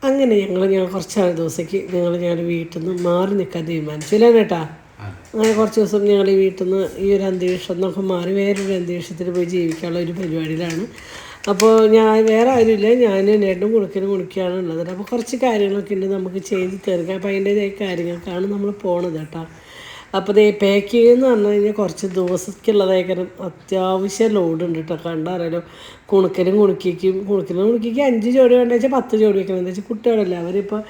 അങ്ങനെ ഞാൻ കുറച്ച് ദിവസത്തേക്ക് ഞങ്ങളുടെ വീട്ടിൽ നിന്ന് മാറി നിൽക്കാൻ തീരുമാനിച്ചില്ല കേട്ടാ. അങ്ങനെ കുറച്ച് ദിവസം ഞങ്ങൾ ഈ വീട്ടിൽ നിന്ന് ഈ ഒരു അന്തരീക്ഷം എന്നൊക്കെ മാറി വേറൊരു അന്തരീക്ഷത്തിൽ പോയി ജീവിക്കാനുള്ള ഒരു പരിപാടിയിലാണ്. അപ്പോൾ ഞാൻ വേറെ ആരുമില്ല, ഞാനും നേട്ടനും കുണിക്കുകയാണ് ഉള്ളത്. അപ്പോൾ കുറച്ച് കാര്യങ്ങളൊക്കെ ഉണ്ട് നമുക്ക് ചെയ്ത് തീർക്കാം. അപ്പോൾ അതിൻ്റേതായ കാര്യങ്ങൾക്കാണ് നമ്മൾ പോണത് കേട്ടോ. അപ്പോൾ ഇത് പാക്കിങ് എന്ന് പറഞ്ഞു കഴിഞ്ഞാൽ കുറച്ച് ദിവസത്തേക്കുള്ളതായിരിക്കും. അത്യാവശ്യം ലോഡ് ഉണ്ട് കേട്ടോ. കണ്ടറിയാലോ, കുണിക്കലും കുണിക്കും 5 ജോഡി വേണ്ട വെച്ചാൽ 10 ജോഡി വെക്കണം. എന്താ വെച്ചാൽ കുട്ടികളല്ല, അവരിപ്പോൾ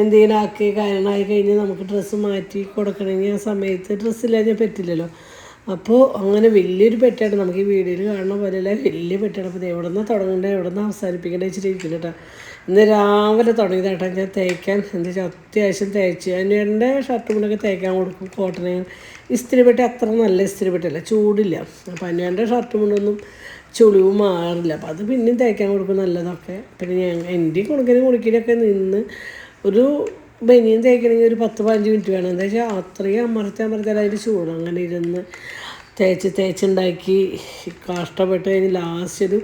എന്തെങ്കിലും ആക്കി കാര്യങ്ങളായി കഴിഞ്ഞാൽ നമുക്ക് ഡ്രസ്സ് മാറ്റി കൊടുക്കണമെങ്കിൽ ആ സമയത്ത് ഡ്രസ്സില്ലാഞ്ഞാൽ പറ്റില്ലല്ലോ. അപ്പോൾ അങ്ങനെ വലിയൊരു പെട്ടാണ്, നമുക്ക് ഈ വീഡിയോയിൽ കാണുന്ന പോലെയല്ല, വലിയ പെട്ടാണ്. അപ്പോൾ എവിടെ നിന്നാണ് തുടങ്ങേണ്ടത്, എവിടെ നിന്ന് അവസാനിപ്പിക്കേണ്ടത് വെച്ചിട്ടിരിക്കുന്നു കേട്ടോ. ഇന്ന് രാവിലെ തുടങ്ങിയതാട്ടോ ഞാൻ തേക്കാൻ. എന്താ വെച്ചാൽ അത്യാവശ്യം തേച്ച് എൻ്റെ ഷർട്ട് കൊണ്ടൊക്കെ തേക്കാൻ കൊടുക്കും. കോട്ടന് ഇസ്തിരി പെട്ടി അത്ര നല്ല ഇസ്തിരി പെട്ടല്ല, ചൂടില്ല. അപ്പോൾ എൻ്റെ ഷർട്ട് കൊണ്ടൊന്നും ചുളിവ് മാറില്ല. അപ്പോൾ അത് പിന്നെയും തേക്കാൻ കൊടുക്കും നല്ലതൊക്കെ. പിന്നെ എൻ്റെ കുണിക്കലൊക്കെ നിന്ന് ഒരു ബനിയൻ തേക്കണമെങ്കിൽ ഒരു 10-15 മിനിറ്റ് വേണം. എന്താ വെച്ചാൽ അത്രയും അമർത്തിയാൽ അതിൻ്റെ ചൂട് അങ്ങനെ ഇരുന്ന് തേച്ചുണ്ടാക്കി കഷ്ടപ്പെട്ട് കഴിഞ്ഞ് ലാസ്റ്റ് ഒരു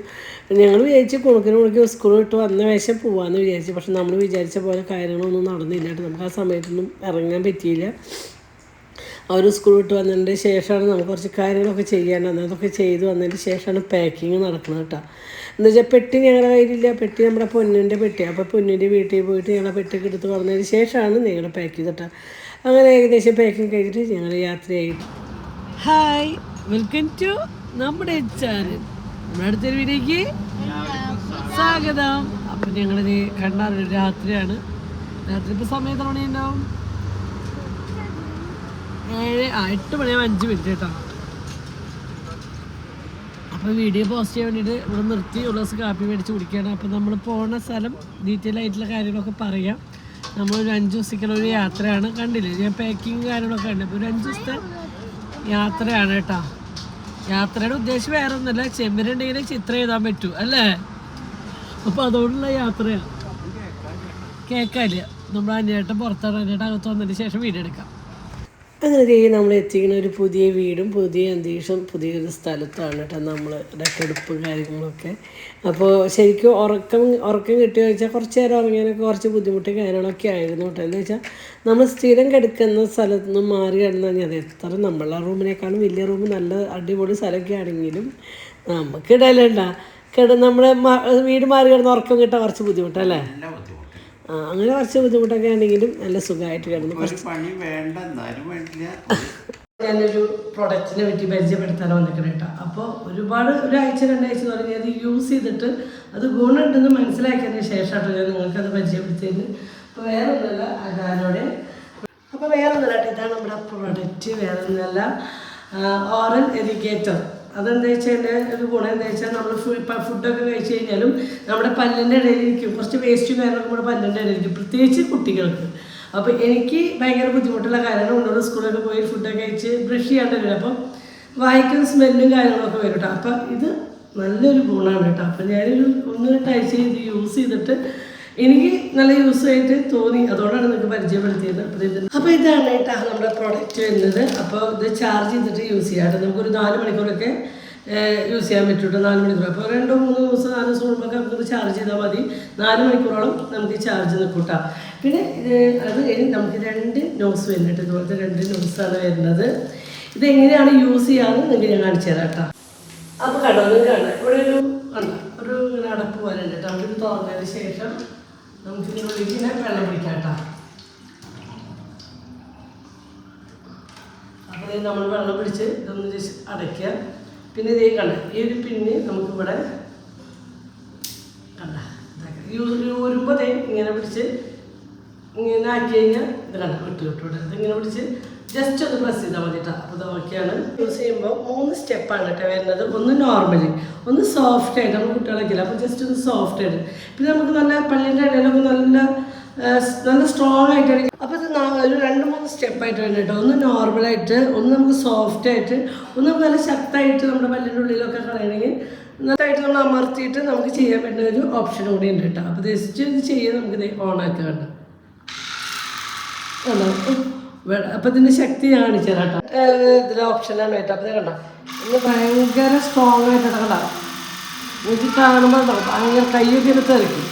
ഞങ്ങൾ വിചാരിച്ച് കുണിക്ക് സ്കൂൾ വിട്ട് വന്ന വേഷം പോകാമെന്ന് വിചാരിച്ചു. പക്ഷെ നമ്മൾ വിചാരിച്ച പോലെ കാര്യങ്ങളൊന്നും നടന്നില്ല. നമുക്ക് ആ സമയത്തൊന്നും ഇറങ്ങാൻ പറ്റിയില്ല. അവർ സ്കൂൾ വിട്ട് വന്നതിൻ്റെ ശേഷമാണ് നമുക്ക് കുറച്ച് കാര്യങ്ങളൊക്കെ ചെയ്യാനുണ്ട്. അതൊക്കെ ചെയ്ത് വന്നതിന് ശേഷമാണ് പാക്കിങ് നടക്കുന്നത് കേട്ടോ. എന്ന് വെച്ചാൽ പെട്ടി ഞങ്ങളുടെ കയ്യിലില്ല. പെട്ടി നമ്മുടെ പൊന്നിൻ്റെ പെട്ടി. അപ്പോൾ പൊന്നിൻ്റെ വീട്ടിൽ പോയിട്ട് ഞങ്ങളുടെ പെട്ടിയൊക്കെ എടുത്ത് പറഞ്ഞതിന് ശേഷമാണ് ഞങ്ങൾ പാക്ക് ചെയ്തിട്ട്. അങ്ങനെ ഏകദേശം പാക്കിങ് കഴിഞ്ഞിട്ട് ഞങ്ങൾ യാത്രയായിട്ട്. ഹായ്, വെൽക്കം ടു നമ്മുടെ ചാനൽ. നമ്മുടെ അടുത്തൊരു വീഡിയോയ്ക്ക് സ്വാഗതം. അപ്പം ഞങ്ങളിത് കണ്ടാൽ രാത്രിയാണ്. രാത്രി ഇപ്പോൾ സമയം എത്ര മണിയുണ്ടാവും? 8 മണിയാവും 5 മിനിറ്റ് കേട്ടോ. അപ്പോൾ വീഡിയോ പോസ്റ്റ് ചെയ്യാൻ വേണ്ടിയിട്ട് ഇവിടെ നിർത്തി ഒരു ദിവസം കാപ്പി മേടിച്ച് കുടിക്കുകയാണ്. അപ്പോൾ നമ്മൾ പോകുന്ന സ്ഥലം ഡീറ്റെയിൽ ആയിട്ടുള്ള കാര്യങ്ങളൊക്കെ പറയാം. നമ്മളൊരു 5 ദിവസത്തേക്കുള്ള ഒരു യാത്രയാണ്. കണ്ടില്ലേ, ഞാൻ പാക്കിങ് കാര്യങ്ങളൊക്കെ ഉണ്ട്. അപ്പോൾ ഒരു 5 ദിവസത്തെ യാത്രയാണ് കേട്ടോ. യാത്രയുടെ ഉദ്ദേശം വേറെ ഒന്നുമല്ല, ചെമ്മരുണ്ടെങ്കിൽ ചിത്രം എഴുതാൻ പറ്റൂ അല്ലേ. അപ്പോൾ അതുകൊണ്ടുള്ള യാത്രയാണ്. കേൾക്കാനില്ല, നമ്മൾ അന്വേട്ടം പുറത്താണ്. അന്വേട്ടം അകത്ത് വന്നതിന് ശേഷം വീഡിയോ എടുക്കാം. അങ്ങനെ നമ്മൾ എത്തിക്കുന്ന ഒരു പുതിയ വീടും പുതിയ അന്തരീക്ഷം പുതിയൊരു സ്ഥലത്താണ് കേട്ടോ. നമ്മൾ ഇടക്കെടുപ്പ് കാര്യങ്ങളൊക്കെ. അപ്പോൾ ശരിക്കും ഉറക്കം കിട്ടിയോ വെച്ചാൽ കുറച്ച് നേരം ഉറങ്ങിയാനൊക്കെ കുറച്ച് ബുദ്ധിമുട്ട് കാര്യങ്ങളൊക്കെ ആയിരുന്നു കേട്ടോ. എന്ന് വെച്ചാൽ നമ്മൾ സ്ഥിരം കിടക്കുന്ന സ്ഥലത്ത് നിന്ന് മാറി കിടന്നു കഴിഞ്ഞാൽ അത് എത്ര നമ്മളെ റൂമിനേക്കാളും വലിയ റൂം നല്ല അടിപൊളി സ്ഥലമൊക്കെ ആണെങ്കിലും നമുക്ക് ഇടയിലുണ്ട നമ്മുടെ വീട് മാറി കിടന്ന് ഉറക്കം കിട്ടാൻ കുറച്ച് ബുദ്ധിമുട്ടല്ലേ. അങ്ങനെ കുറച്ച് ബുദ്ധിമുട്ടൊക്കെ ആണെങ്കിലും നല്ല സുഖമായിട്ട് കിടന്നു. ഞാനൊരു പ്രൊഡക്റ്റിനെ പറ്റി പരിചയപ്പെടുത്താൻ വന്നിരിക്കണം കേട്ടോ. അപ്പോൾ ഒരുപാട് ഒരാഴ്ച 2 ആഴ്ച തുടങ്ങി അത് യൂസ് ചെയ്തിട്ട് അത് ഗുണമുണ്ടെന്ന് മനസ്സിലാക്കിയതിന് ശേഷമാട്ടോ ഞാൻ നിങ്ങൾക്കത് പരിചയപ്പെടുത്തിയത്. അപ്പോൾ വേറെ ഒന്നുമല്ല അതാരോടെ. അപ്പോൾ വേറെ ഒന്നുമല്ല കേട്ടോ, ഇതാണ് നമ്മുടെ പ്രൊഡക്റ്റ്. വേറെ ഒന്നുമല്ല, ഓറൽ എരിഗേറ്റർ. അതെന്താ വെച്ചാൽ എൻ്റെ ഒരു ഗുണം എന്താ വെച്ചാൽ നമ്മൾ ഫുഡൊക്കെ കഴിച്ച് കഴിഞ്ഞാലും നമ്മുടെ പല്ലിൻ്റെ ഇടയിലിരിക്കും കുറച്ച് വേസ്റ്റ് കാര്യങ്ങളൊക്കെ നമ്മുടെ പല്ലിൻ്റെ ഇടയിലിരിക്കും, പ്രത്യേകിച്ച് കുട്ടികൾക്ക്. അപ്പോൾ എനിക്ക് ഭയങ്കര ബുദ്ധിമുട്ടുള്ള കാര്യമാണ്. ഉള്ളോട് സ്കൂളൊക്കെ പോയി ഫുഡൊക്കെ കഴിച്ച് ബ്രഷ് ചെയ്യാണ്ട് വരും. അപ്പം വായിക്കുന്ന സ്മെല്ലും കാര്യങ്ങളൊക്കെ വരും കേട്ടോ. അപ്പം ഇത് നല്ലൊരു ഗുണമാണ് കേട്ടോ. അപ്പം ഞാനൊരു 1-2 ആഴ്ച ഇത് യൂസ് ചെയ്തിട്ട് എനിക്ക് നല്ല യൂസ് ആയിട്ട് തോന്നി. അതോടാണ് നിങ്ങൾക്ക് പരിചയപ്പെടുത്തിയത്. അപ്പോൾ ഇതാണ് കേട്ടോ നമ്മുടെ പ്രോഡക്റ്റ് വരുന്നത്. അപ്പോൾ ഇത് ചാർജ് ചെയ്തിട്ട് യൂസ് ചെയ്യാം കേട്ടോ. നമുക്കൊരു 4 മണിക്കൂറൊക്കെ യൂസ് ചെയ്യാൻ പറ്റും. 4 മണിക്കൂർ. അപ്പോൾ 2-3 ദിവസം 4 ദിവസം കൂടുമ്പോൾ നമുക്കിത് ചാർജ് ചെയ്താൽ മതി. 4 മണിക്കൂറോളം നമുക്ക് ചാർജ് നിൽക്കും കേട്ടോ. പിന്നെ അത് കഴിഞ്ഞ് നമുക്ക് 2 നോസ് വരുന്നുണ്ട്. ഇതുപോലത്തെ 2 നോസാണ് വരുന്നത്. ഇതെങ്ങനെയാണ് യൂസ് ചെയ്യാമെന്ന് നിങ്ങൾക്ക് ഞാൻ കാണിച്ചു തരാം കേട്ടോ. അപ്പോൾ കണ്ടോ, നിങ്ങൾക്ക് കാണാം ഇവിടെ ഒരു അടപ്പ് പോലെ ഉണ്ട് കേട്ടോ. നമുക്കിത് തുറന്നതിന് ശേഷം നമുക്കിതിനുള്ളിങ്ങനെ വെള്ളം പിടിക്കാം കേട്ടോ. അപ്പോൾ നമ്മൾ വെള്ളം പിടിച്ച് ഇതൊന്ന് ജസ്റ്റ് അടയ്ക്കുക. പിന്നെ ഇതേ കണ്ട ഈ ഒരു പിന്ന് നമുക്കിവിടെ കണ്ട ഊരുമ്പോൾ ഇങ്ങനെ പിടിച്ച് ഇങ്ങനെ ആക്കി കഴിഞ്ഞാൽ ഇത് കണ്ട വിട്ട് ഇതിങ്ങനെ പിടിച്ച് ജസ്റ്റ് ഒന്ന് പ്രസ് ചെയ്താൽ മതി കേട്ടോ. അപ്പോൾ ഇത് ഓക്കെയാണ്. യൂസ് ചെയ്യുമ്പോൾ 3 സ്റ്റെപ്പാണ് കേട്ടോ വരുന്നത്. ഒന്ന് നോർമലി, ഒന്ന് സോഫ്റ്റ് ആയിട്ട് നമ്മൾ കുട്ടികളൊക്കെ ഇല്ല. അപ്പോൾ ജസ്റ്റ് ഒന്ന് സോഫ്റ്റ് ആയിട്ട്, പിന്നെ നമുക്ക് നല്ല പല്ലിൻ്റെ ഇടയിലൊക്കെ നല്ല സ്ട്രോങ് ആയിട്ടാണ്. അപ്പോൾ ഇത് ഒരു 2-3 സ്റ്റെപ്പായിട്ട് വേണം കേട്ടോ. ഒന്ന് നോർമലായിട്ട്, ഒന്ന് നമുക്ക് സോഫ്റ്റ് ആയിട്ട്, ഒന്ന് നമുക്ക് നല്ല ശക്തമായിട്ട് നമ്മുടെ പല്ലിൻ്റെ ഉള്ളിലൊക്കെ കളയണമെങ്കിൽ നന്നായിട്ട് നമ്മൾ അമർത്തിയിട്ട് നമുക്ക് ചെയ്യാൻ പറ്റുന്ന ഒരു ഓപ്ഷൻ കൂടി ഉണ്ട് കേട്ടോ. അപ്പോൾ ജസ്റ്റ് ഇത് ചെയ്യാൻ നമുക്കിത് ഓണാക്കുക വേണ്ട. അപ്പോൾ ഇതിൻ്റെ ശക്തി ഞാൻ കാണിച്ചു തരാം കേട്ടോ. ഇതിൻ്റെ ഓപ്ഷനാണ് കേട്ടോ. അപ്പോൾ ഇത് കണ്ടോ, ഇത് ഭയങ്കര സ്ട്രോങ് ആയിട്ടാണ് കണ്ടോ. എനിക്ക് കാണുമ്പോൾ ഭയങ്കര കയ്യൊക്കെ എടുത്ത് ഇറക്കും.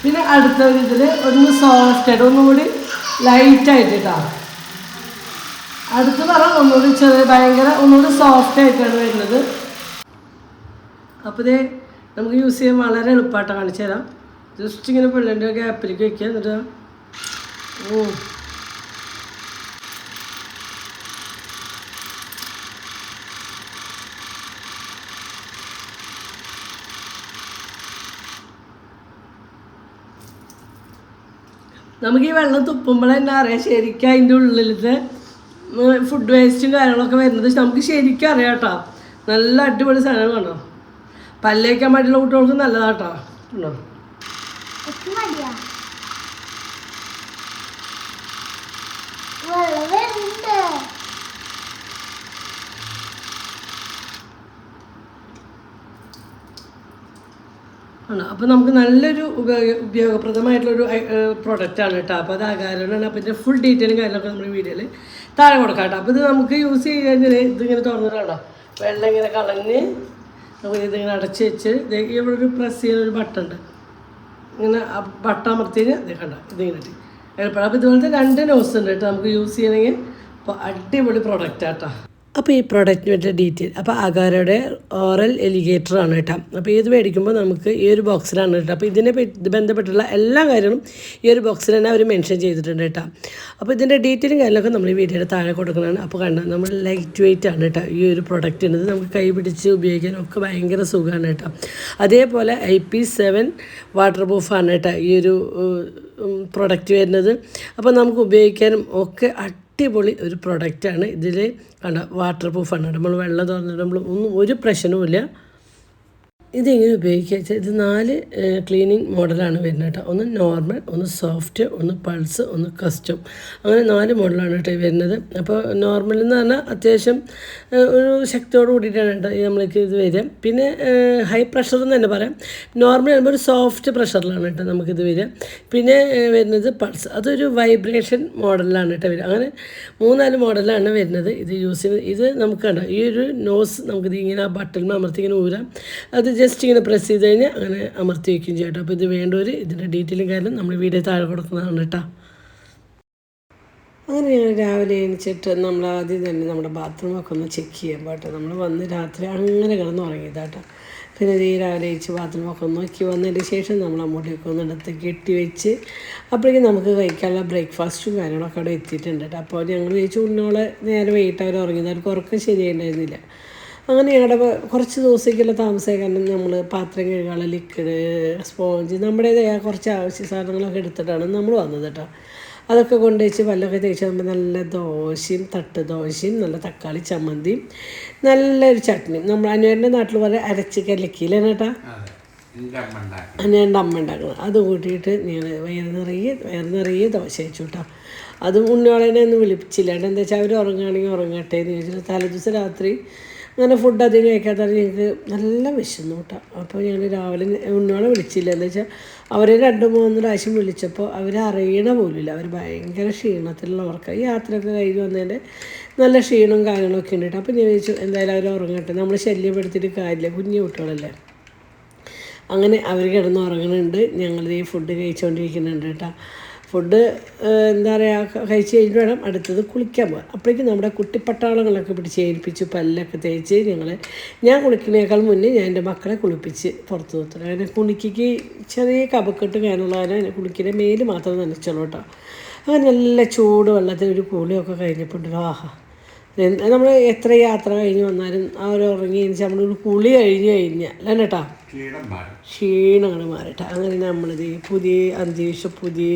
പിന്നെ അടുത്ത ഒരു ഇതിൽ ഒന്ന് സോഫ്റ്റ് ആയിട്ട് ഒന്നുകൂടി ലൈറ്റായിട്ട് കേട്ടോ. അടുത്ത് പറ ഒന്നുകൂടി ചെറിയ ഭയങ്കര ഒന്നുകൂടി സോഫ്റ്റ് ആയിട്ടാണ് വരുന്നത്. അപ്പോൾ ഇത് നമുക്ക് യൂസ് ചെയ്യാൻ വളരെ എളുപ്പമായിട്ട് കാണിച്ചു തരാം. ജസ്റ്റ് ഇങ്ങനെ പിള്ളേൻ്റെ ഗ്യാപ്പിലേക്ക് വയ്ക്കുക. എന്നിട്ട് നമുക്ക് ഈ വെള്ളം തുപ്പുമ്പോൾ തന്നെ അറിയാം ശരിക്കും അതിൻ്റെ ഉള്ളിലത്തെ ഫുഡ് വേസ്റ്റും കാര്യങ്ങളൊക്കെ വരുന്നത് നമുക്ക് ശരിക്കും അറിയാം കേട്ടോ. നല്ല അടിപൊളി സാധനം കണ്ടോ. പല്ലേക്കാൻ വേണ്ടിയുള്ള കുട്ടികൾക്ക് നല്ലതാട്ടോ. ഉണ്ടോ ആണ്. അപ്പോൾ നമുക്ക് നല്ലൊരു ഉപയോഗപ്രദമായിട്ടുള്ളൊരു പ്രൊഡക്റ്റാണ് കേട്ടോ. അപ്പോൾ അത് ആകാരമാണ്. അപ്പോൾ ഇതിൻ്റെ ഫുൾ ഡീറ്റെയിലും കാര്യങ്ങളൊക്കെ നമ്മുടെ വീഡിയോയിൽ താഴെ കൊടുക്കാം കേട്ടോ. അപ്പോൾ ഇത് നമുക്ക് യൂസ് ചെയ്ത് കഴിഞ്ഞാൽ ഇതിങ്ങനെ തുറന്നിട്ടാണോ വെള്ളം ഇങ്ങനെ കളഞ്ഞ് നമുക്ക് ഇതിങ്ങനെ അടച്ച് വെച്ച് ഇവിടെ ഒരു പ്രസ് ചെയ്യുന്നൊരു ബട്ടൺ ഉണ്ട്. ഇങ്ങനെ ബട്ടൺ അമർത്തി കഴിഞ്ഞാൽ ഇത് കണ്ട ഇതിങ്ങനെ എളുപ്പമാണ്. അപ്പോൾ ഇതുപോലത്തെ 2 നോസ് ഉണ്ട് കേട്ടോ നമുക്ക് യൂസ് ചെയ്യണമെങ്കിൽ. അപ്പോൾ അടിപൊളി പ്രൊഡക്റ്റാട്ടോ. അപ്പോൾ ഈ പ്രോഡക്റ്റിന് വേണ്ട ഡീറ്റെയിൽ അപ്പോൾ അഗാരയുടെ ഓറൽ എലിഗേറ്ററാണ് കേട്ടോ. അപ്പോൾ ഇത് മേടിക്കുമ്പോൾ നമുക്ക് ഈ ഒരു ബോക്സിലാണ് കേട്ടോ. അപ്പോൾ ഇതിനെ ബന്ധപ്പെട്ടുള്ള എല്ലാ കാര്യങ്ങളും ഈ ഒരു ബോക്സിൽ തന്നെ അവർ മെൻഷൻ ചെയ്തിട്ടുണ്ട് കേട്ടോ. അപ്പോൾ ഇതിൻ്റെ ഡീറ്റെയിലും കാര്യങ്ങളൊക്കെ നമ്മൾ ഈ വീഡിയോയുടെ താഴെ കൊടുക്കുന്നതാണ്. അപ്പോൾ കണ്ട നമ്മൾ ലൈറ്റ് വെയിറ്റ് ആണ് കേട്ടോ ഈ ഒരു പ്രൊഡക്റ്റ് ഉള്ളത്. നമുക്ക് കൈ പിടിച്ച് ഉപയോഗിക്കാനൊക്കെ ഭയങ്കര സുഖമാണ് കേട്ടോ. അതേപോലെ IP7 വാട്ടർ പ്രൂഫാണ് കേട്ടോ ഈ ഒരു പ്രൊഡക്റ്റ് വരുന്നത്. അപ്പോൾ നമുക്ക് ഉപയോഗിക്കാനും ഒക്കെ അടിപൊളി ഒരു പ്രൊഡക്റ്റാണ്. ഇതിൽ കണ്ട വാട്ടർ പ്രൂഫാണ്. നമ്മൾ വെള്ളം തുറന്നിട്ട് നമ്മൾ ഒരു പ്രശ്നവുമില്ല. ഇതെങ്ങനെ ഉപയോഗിക്കുക വെച്ചാൽ ഇത് 4 ക്ലീനിങ് മോഡലാണ് വരുന്നത് കേട്ടോ. ഒന്ന് നോർമൽ, ഒന്ന് സോഫ്റ്റ്, ഒന്ന് പൾസ്, ഒന്ന് കസ്റ്റം. അങ്ങനെ 4 മോഡലാണ് കേട്ടോ വരുന്നത്. അപ്പോൾ നോർമൽ എന്ന് പറഞ്ഞാൽ അത്യാവശ്യം ഒരു ശക്തിയോട് കൂടിയിട്ടാണ് കേട്ടോ നമ്മൾക്ക് ഇത് വരിക. പിന്നെ ഹൈ പ്രഷർ എന്ന് തന്നെ പറയാം. നോർമൽ ആകുമ്പോൾ ഒരു സോഫ്റ്റ് പ്രഷറിലാണ് കേട്ടോ നമുക്കിത് വരിക. പിന്നെ വരുന്നത് പൾസ്, അതൊരു വൈബ്രേഷൻ മോഡലിലാണ് കേട്ടോ വരിക. അങ്ങനെ 3-4 മോഡലാണ് വരുന്നത് ഇത് യൂസ് ചെയ്യുന്നത്. ഇത് നമുക്ക് കണ്ടോ ഈ ഒരു നോസ് നമുക്കിത് ഇങ്ങനെ ആ ബട്ടൺ അമർത്തി ഇങ്ങനെ ഊരാം. അത് ജസ്റ്റ് ഇങ്ങനെ പ്രസ് ചെയ്ത് കഴിഞ്ഞാൽ അങ്ങനെ അമർത്തി വയ്ക്കുകയും ചെയ്യും കേട്ടോ. അപ്പോൾ ഇത് വേണ്ടവർ ഇതിൻ്റെ ഡീറ്റെയിലും കാര്യം നമ്മൾ വീഡിയോ താഴെ കൊടുക്കുന്നതാണ് കേട്ടോ. അങ്ങനെ ഞങ്ങൾ രാവിലെ എണിച്ചിട്ട് നമ്മൾ ആദ്യം തന്നെ നമ്മുടെ ബാത്റൂമൊക്കെ ഒന്ന് ചെക്ക് ചെയ്യാൻ പാട്ടോ. നമ്മൾ വന്ന് രാത്രി അങ്ങനെ കിടന്ന് ഉറങ്ങിയതാട്ടോ. പിന്നെ ഈ രാവിലെ അയച്ച് ബാത്റൂമൊക്കെ ഒന്ന് നോക്കി വന്നതിന് ശേഷം നമ്മൾ അങ്ങോട്ടേക്ക് ഒന്ന് എടുത്ത് കെട്ടി വെച്ച് അപ്പോഴേക്കും നമുക്ക് കഴിക്കാനുള്ള ബ്രേക്ക്ഫാസ്റ്റും കാര്യങ്ങളൊക്കെ അവിടെ എത്തിയിട്ടുണ്ട് കേട്ടോ. അപ്പോൾ ഞങ്ങൾ ചോദിച്ചു ഉണ്ണോളെ നേരെ വൈകിട്ട് അവർ ഉറങ്ങിയത് അവർക്ക് ഉറക്കം ശരിയായിട്ടുണ്ടായിരുന്നില്ല. അങ്ങനെ ഞങ്ങളുടെ കുറച്ച് ദിവസത്തേക്കുള്ള താമസമായി. കാരണം നമ്മൾ പാത്രം കഴുകാനുള്ള ലിക്വിഡ്, സ്പോഞ്ച്, നമ്മുടേതായ കുറച്ച് ആവശ്യ സാധനങ്ങളൊക്കെ എടുത്തിട്ടാണ് നമ്മൾ വന്നത് കേട്ടോ. അതൊക്കെ കൊണ്ടുവച്ച് പല്ലൊക്കെ തേച്ച് നമ്മൾ നല്ല ദോശയും തട്ട് ദോശയും നല്ല തക്കാളി ചമ്മന്തിയും നല്ലൊരു ചട്നിയും. നമ്മൾ അനുവരുടെ നാട്ടിൽ പോലെ അരച്ച് കലക്കിയില്ലാണ് കേട്ടോ എൻ്റെ അമ്മ ഉണ്ടാക്കുന്നത്. അത് കൂട്ടിയിട്ട് ഞങ്ങൾ വയറ് നിറയെ ദോശ വെച്ചു കേട്ടോ. അതും ഉണ്ണിയോളനെ ഒന്നും വിളിപ്പിച്ചില്ല. എന്താ വെച്ചാൽ അവർ ഉറങ്ങുകയാണെങ്കിൽ ഉറങ്ങട്ടെ എന്ന് ചോദിച്ചിട്ട് തലേദിവസം രാത്രി അങ്ങനെ ഫുഡ് അധികം കഴിക്കാത്ത ഞങ്ങൾക്ക് നല്ല വിശന്നു കേട്ടോ. അപ്പോൾ ഞങ്ങൾ രാവിലെ ഉണ്ണോളെ വിളിച്ചില്ല. എന്താ വെച്ചാൽ അവരെ 2-3 പ്രാവശ്യം വിളിച്ചപ്പോൾ അവരറിയണ പോലുമില്ല. അവർ ഭയങ്കര ക്ഷീണത്തിലുള്ളവർക്ക് ഈ യാത്രയൊക്കെ കഴിഞ്ഞ് വന്നതിൻ്റെ നല്ല ക്ഷീണവും കാര്യങ്ങളൊക്കെ ഉണ്ട് കേട്ടോ. അപ്പോൾ ഞാൻ ചോദിച്ചു എന്തായാലും അവർ ഉറങ്ങട്ടെ, നമ്മൾ ശല്യപ്പെടുത്തിയിട്ട് കാര്യമില്ല, കുഞ്ഞു കുട്ടികളല്ലേ. അങ്ങനെ അവർ കിടന്ന് ഉറങ്ങുന്നുണ്ട്. ഞങ്ങൾ ഈ ഫുഡ് കഴിച്ചുകൊണ്ടിരിക്കുന്നുണ്ട് കേട്ടോ. ഫുഡ് എന്താ പറയുക കഴിച്ച് കഴിഞ്ഞിട്ട് വേണം അടുത്തത് കുളിക്കാൻ പോകാൻ. അപ്പോഴേക്കും നമ്മുടെ കുട്ടിപ്പട്ടാളങ്ങളൊക്കെ പിടിച്ച് ഏൽപ്പിച്ചു പല്ലൊക്കെ തേച്ച് ഞാൻ കുളിക്കുന്നതിനേക്കാൾ മുന്നേ ഞാൻ എൻ്റെ മക്കളെ കുളിപ്പിച്ച് പുറത്ത് നിർത്തണം. അങ്ങനെ കുണിക്ക് ചെറിയ കപക്കെട്ട് കാരണമുള്ളതിനെ കുളിക്കുന്ന മേല് മാത്രം നനച്ചോളൂ കേട്ടോ. അങ്ങനെ നല്ല ചൂട് വെള്ളത്തിൽ ഒരു കുളിയൊക്കെ കഴിഞ്ഞപ്പോൾ ആഹാ, നമ്മൾ എത്ര യാത്ര കഴിഞ്ഞ് വന്നാലും അവർ ഉറങ്ങി എണിച്ച് നമ്മളൊരു കുളി കഴിഞ്ഞാൽ അല്ല കേട്ടോ ക്ഷീണമാണ് മാറിയിട്ട്. അങ്ങനെ നമ്മളിത് പുതിയ അന്തരീക്ഷം, പുതിയ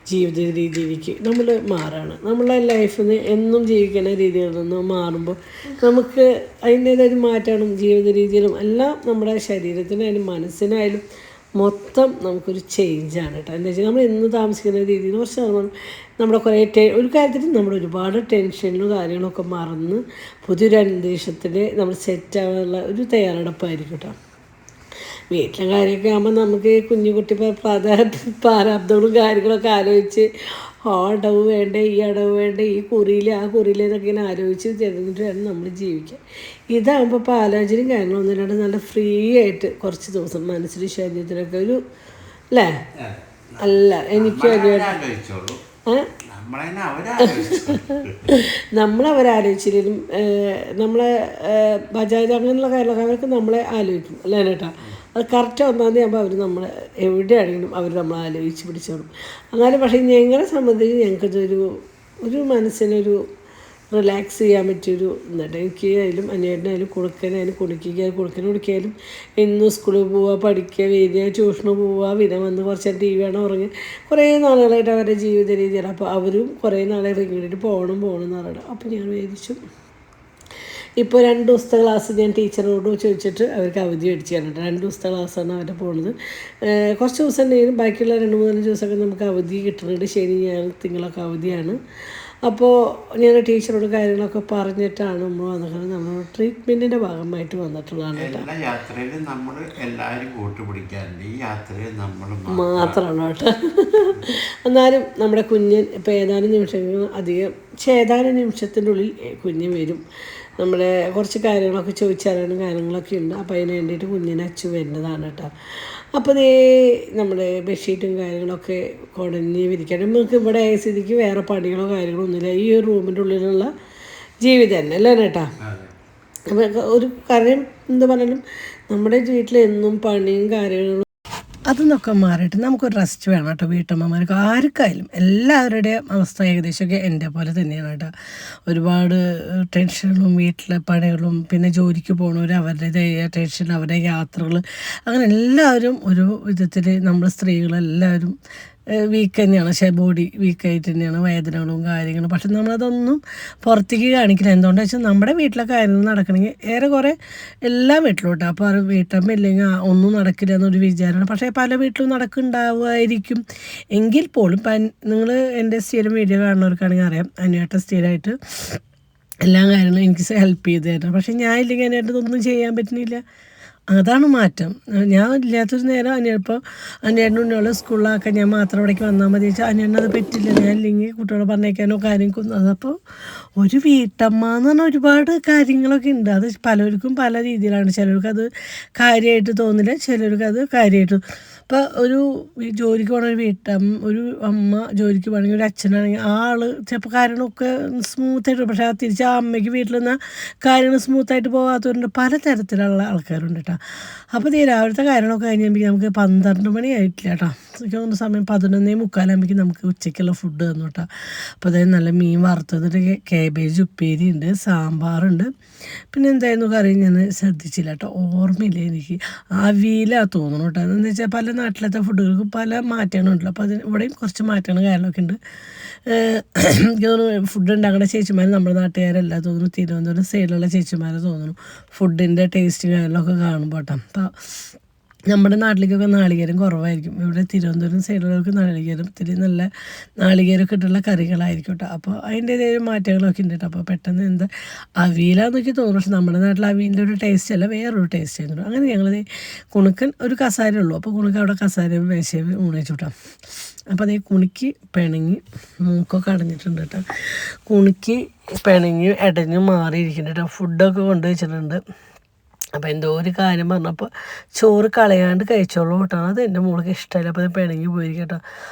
ജീവിത രീതിയിലേക്ക് നമ്മൾ മാറാണ്. നമ്മളെ ലൈഫിൽ നിന്ന് എന്നും ജീവിക്കുന്ന രീതിയിൽ നിന്ന് മാറുമ്പോൾ നമുക്ക് അതിൻ്റേതായൊരു മാറ്റമാണ് ജീവിത രീതിയിലും എല്ലാം. നമ്മുടെ ശരീരത്തിനായാലും മനസ്സിനായാലും മൊത്തം നമുക്കൊരു ചേഞ്ചാണ് കേട്ടോ. എന്താ വെച്ചാൽ നമ്മൾ ഇന്ന് താമസിക്കുന്ന രീതിയിൽ കുറച്ച് നമ്മുടെ കുറേ ഒരു കാര്യത്തിൽ നമ്മൾ ഒരുപാട് ടെൻഷനും കാര്യങ്ങളൊക്കെ മറന്ന് പുതിയൊരു അന്തരീക്ഷത്തിൽ നമ്മൾ സെറ്റാകാനുള്ള ഒരു തയ്യാറെടുപ്പായിരിക്കും കേട്ടോ. വീട്ടിലെ കാര്യമൊക്കെ ആകുമ്പോൾ നമുക്ക് കുഞ്ഞു കുട്ടി പ്രാരാബ്ദങ്ങളും കാര്യങ്ങളൊക്കെ ആലോചിച്ച് അടവ് വേണ്ടേ, ഈ അടവ് വേണ്ടേ, ഈ കുറിയിൽ ആ കുറിയിൽ എന്നൊക്കെ ഇങ്ങനെ ആലോചിച്ച് തിരഞ്ഞിട്ട് വേണം നമ്മൾ ജീവിക്കാൻ. ഇതാകുമ്പോൾ ഇപ്പോൾ ആലോചനയും കാര്യങ്ങളൊന്നും ഇല്ലാണ്ട് നല്ല ഫ്രീ ആയിട്ട് കുറച്ച് ദിവസം മനസ്സിനും ശരീരത്തിനൊക്കെ ഒരു അല്ലേ? അല്ല, എനിക്ക് നമ്മളവരാലോചിച്ചില്ലേലും നമ്മളെ ബജാജ് അങ്ങനെയുള്ള കാര്യങ്ങളൊക്കെ അവർക്ക് നമ്മളെ ആലോചിക്കും അല്ലേ ചേട്ടാ? അത് കറക്റ്റ് 1-ാം തീയതി ആകുമ്പോൾ അവർ നമ്മളെ എവിടെയാണെങ്കിലും അവർ നമ്മളെ ആലോചിച്ച് പിടിച്ചോളും. എന്നാലും പക്ഷേ ഞങ്ങളെ സംബന്ധിച്ച് ഞങ്ങൾക്കതൊരു മനസ്സിനൊരു റിലാക്സ് ചെയ്യാൻ പറ്റിയൊരു എന്നിട്ട് എനിക്ക് ആയാലും അനിയനായാലും കുടുക്കനായാലും കുടിക്കാനും എന്നും സ്കൂളിൽ പോവുക, പഠിക്കുക, വരിക, ട്യൂഷന് പോവുക, പിന്നെ വന്ന് കുറച്ച് നേരം TV കാണാൻ ഉറങ്ങി കുറേ നാളുകളായിട്ട് അവരുടെ ജീവിത രീതിയാണ്. അപ്പോൾ അവരും കുറേ നാളെ റിങ്ങായിട്ട് പോകണം എന്ന് പറയണം. അപ്പോൾ ഞാൻ വിചാരിച്ചു ഇപ്പോൾ 2 ദിവസത്തെ ക്ലാസ് ഞാൻ ടീച്ചറോട് ചോദിച്ചിട്ട് അവർക്ക് അവധി മേടിച്ച് തന്നിട്ട് 2 ദിവസത്തെ ക്ലാസ്സാണ് അവരുടെ പോകുന്നത്. കുറച്ച് ദിവസം ഉണ്ടെങ്കിലും ബാക്കിയുള്ള 2-3 ദിവസമൊക്കെ നമുക്ക് അവധി കിട്ടുന്നുണ്ട്. ശനി, ഞായർ, തിങ്കളൊക്കെ അവധിയാണ്. അപ്പോൾ ഞാൻ ടീച്ചറോട് കാര്യങ്ങളൊക്കെ പറഞ്ഞിട്ടാണ് നമ്മൾ വന്നത്. നമ്മൾ ട്രീറ്റ്മെൻറ്റിൻ്റെ ഭാഗമായിട്ട് വന്നിട്ടുള്ളതാണ് കേട്ടോ. യാത്രയിൽ നമ്മൾ എല്ലാവരും കൂട്ടുപിടിക്കാറുണ്ട്, ഈ യാത്രയിൽ നമ്മൾ മാത്രമാണ് കേട്ടോ. എന്നാലും നമ്മുടെ കുഞ്ഞൻ ഇപ്പോൾ ഏതാനും നിമിഷത്തിൻ്റെ ഉള്ളിൽ കുഞ്ഞ് വരും. നമ്മുടെ കുറച്ച് കാര്യങ്ങളൊക്കെ ചോദിച്ചറിയാനും കാര്യങ്ങളൊക്കെ ഉണ്ട്. അപ്പോൾ അതിന് വേണ്ടിയിട്ട് കുഞ്ഞിനെ അച്ചു വരുന്നതാണ് കേട്ടോ. അപ്പോൾ നമ്മുടെ ബെഡ്ഷീറ്റും കാര്യങ്ങളൊക്കെ കുടഞ്ഞ് വിരിക്കണം. നമുക്ക് ഇവിടെ ആയ സ്ഥിതിക്ക് വേറെ പണികളോ കാര്യങ്ങളോ ഒന്നുമില്ല. ഈ ഒരു റൂമിൻ്റെ ഉള്ളിലുള്ള ജീവിതം തന്നെ അല്ലേ ചേട്ടാ? അപ്പോൾ ഒരു കാര്യം എന്താ പറഞ്ഞാലും നമ്മുടെ വീട്ടിൽ എന്നും പണിയും കാര്യങ്ങളും അതൊന്നൊക്കെ മാറിയിട്ട് നമുക്കൊരു റെസ്റ്റ് വേണം കേട്ടോ. വീട്ടമ്മമാർക്ക് ആർക്കായാലും എല്ലാവരുടെയും അവസ്ഥ ഏകദേശമൊക്കെ എൻ്റെ പോലെ തന്നെയാണ് കേട്ടോ. ഒരുപാട് ടെൻഷനുകളും വീട്ടിലെ പണികളും പിന്നെ ജോലിക്ക് പോകണവർ അവരുടേതായ ടെൻഷൻ, അവരുടെ യാത്രകൾ, അങ്ങനെ എല്ലാവരും ഒരു വിധത്തിൽ നമ്മൾ സ്ത്രീകളെല്ലാവരും വീക്ക് തന്നെയാണ്. ബോഡി വീക്കായിട്ട് തന്നെയാണ്, വേദനകളും കാര്യങ്ങളും. പക്ഷെ നമ്മളതൊന്നും പുറത്തേക്ക് കാണിക്കില്ല. എന്തുകൊണ്ടാണെന്ന് വെച്ചാൽ നമ്മുടെ വീട്ടിലെ കാര്യങ്ങൾ നടക്കണമെങ്കിൽ ഏറെക്കുറെ എല്ലാ വീട്ടിലും കേട്ടോ. അപ്പോൾ വീട്ടമ്മ ഇല്ലെങ്കിൽ ഒന്നും നടക്കില്ല എന്നൊരു വിചാരമാണ്. പക്ഷേ പല വീട്ടിലും നടക്കുന്നുണ്ടാവുമായിരിക്കും. എങ്കിൽ പോലും നിങ്ങൾ എൻ്റെ സ്ഥിരം വീഡിയോ കാണുന്നവർക്കാണെങ്കിൽ അറിയാം, അനുവേട്ട സ്ഥിരമായിട്ട് എല്ലാ കാര്യങ്ങളും എനിക്ക് ഹെൽപ്പ് ചെയ്ത് തരണം. പക്ഷേ ഞാൻ ഇല്ലെങ്കിൽ അനുവേട്ടതൊന്നും ചെയ്യാൻ പറ്റുന്നില്ല. അതാണ് മാറ്റം. ഞാൻ ഇല്ലാത്തൊരു നേരം ഇപ്പോൾ അനിയൻ്റെ ഉണ്ണിയോളെ സ്കൂളിലാക്കാൻ ഞാൻ മാത്രം ഇവിടേക്ക് വന്നാൽ മതി വെച്ചാൽ അനിയനത് പറ്റില്ല. ഞാൻ ഇല്ലെങ്കിൽ കുട്ടികളെ പറഞ്ഞേക്കാനോ കാര്യങ്ങൾക്കൊന്നും. അതപ്പോൾ ഒരു വീട്ടമ്മ എന്ന് പറഞ്ഞാൽ ഒരുപാട് കാര്യങ്ങളൊക്കെ ഉണ്ട്. അത് പലർക്കും പല രീതിയിലാണ്. ചിലർക്കത് കാര്യമായിട്ട് തോന്നില്ല, ചിലർക്കത് കാര്യമായിട്ട്. ഇപ്പോൾ ഒരു ജോലിക്ക് പോകണ ഒരു അമ്മ ജോലിക്ക് പോകണമെങ്കിൽ ഒരു അച്ഛനാണെങ്കിൽ ചിലപ്പോൾ കാര്യങ്ങളൊക്കെ സ്മൂത്തായിട്ട്, പക്ഷേ തിരിച്ച് ആ അമ്മയ്ക്ക് വീട്ടിൽ നിന്നാൽ കാര്യങ്ങൾ സ്മൂത്തായിട്ട് പോകാത്തവരുണ്ട്. പല തരത്തിലുള്ള ആൾക്കാരുണ്ട് കേട്ടോ. അപ്പോൾ രാവിലത്തെ കാര്യങ്ങളൊക്കെ കഴിഞ്ഞപ്പോൾ നമുക്ക് 12 മണി ആയിട്ടില്ല കേട്ടോ. എനിക്ക് തോന്നുന്ന സമയം 11:45 നമുക്ക് ഉച്ചയ്ക്കുള്ള ഫുഡ് തന്നു കേട്ടോ. അപ്പോൾ അതായത് നല്ല മീൻ വറുത്തത്, കാബേജ് ഉപ്പേരി ഉണ്ട്, സാമ്പാറുണ്ട്, പിന്നെ എന്തായിരുന്നു കറി ഞാൻ ശ്രദ്ധിച്ചില്ല കേട്ടോ, ഓർമ്മയില്ല എനിക്ക്. അവിയലാണ് തോന്നുന്നു കേട്ടോ. എന്താണെന്ന് വെച്ചാൽ പല നാട്ടിലത്തെ ഫുഡുകൾക്ക് പല മാറ്റങ്ങളുണ്ടല്ലോ. അപ്പോൾ ഇവിടെയും കുറച്ച് മാറ്റങ്ങൾ കാര്യങ്ങളൊക്കെ ഉണ്ട്. എനിക്ക് തോന്നുന്നു ഫുഡ് ഉണ്ടാക്കുന്ന ചേച്ചിമാർ നമ്മുടെ നാട്ടുകാരല്ല തോന്നുന്നു, തിരുവനന്തപുരം സൈഡിലുള്ള ചേച്ചിമാരെ തോന്നുന്നു ഫുഡിൻ്റെ ടേസ്റ്റ് കാര്യങ്ങളൊക്കെ കാണുമ്പോൾ കേട്ടോ. അപ്പോൾ നമ്മുടെ നാട്ടിലേക്കൊക്കെ നാളികേരം കുറവായിരിക്കും. ഇവിടെ തിരുവനന്തപുരം സൈഡിലൊക്കെ നാളികേരം ഇത്തിരി നല്ല നാളികേരമൊക്കെ ഇട്ടുള്ള കറികളായിരിക്കും കേട്ടോ. അപ്പോൾ അതിൻ്റേതായ മാറ്റങ്ങളൊക്കെ ഉണ്ട് കേട്ടോ. അപ്പോൾ പെട്ടെന്ന് എന്താ അവിയലാന്നൊക്കെ തോന്നുന്നു. പക്ഷെ നമ്മുടെ നാട്ടിൽ അവിയലിൻ്റെ ഒരു ടേസ്റ്റ് അല്ല, വേറൊരു ടേസ്റ്റ് ആയിരുന്നു. അങ്ങനെ ഞങ്ങൾ കുണുക്കൻ ഒരു കസാര ഉള്ളൂ. അപ്പോൾ കുണുക്ക് അവിടെ കസാര മേശയിൽ ഊണിച്ചു കേട്ടോ. അപ്പോൾ അതേ കുണിക്ക് പിണങ്ങി മൂക്കൊക്കെ അടഞ്ഞിട്ടുണ്ട് കേട്ടോ. കുണിക്ക് പിണങ്ങി ഇടഞ്ഞ് മാറിയിരിക്കുന്നുണ്ട് കേട്ടോ. ഫുഡൊക്കെ കൊണ്ടു വെച്ചിട്ടുണ്ട്. അപ്പോൾ എന്തോ ഒരു കാര്യം പറഞ്ഞപ്പോൾ ചോറ് കളയാണ്ട് കഴിച്ചോളൂ കേട്ടോ. അത് എൻ്റെ മോൾക്ക് ഇഷ്ടമല്ല. അപ്പോൾ അത് പിണങ്ങി പോയിരിക്കും കേട്ടോ.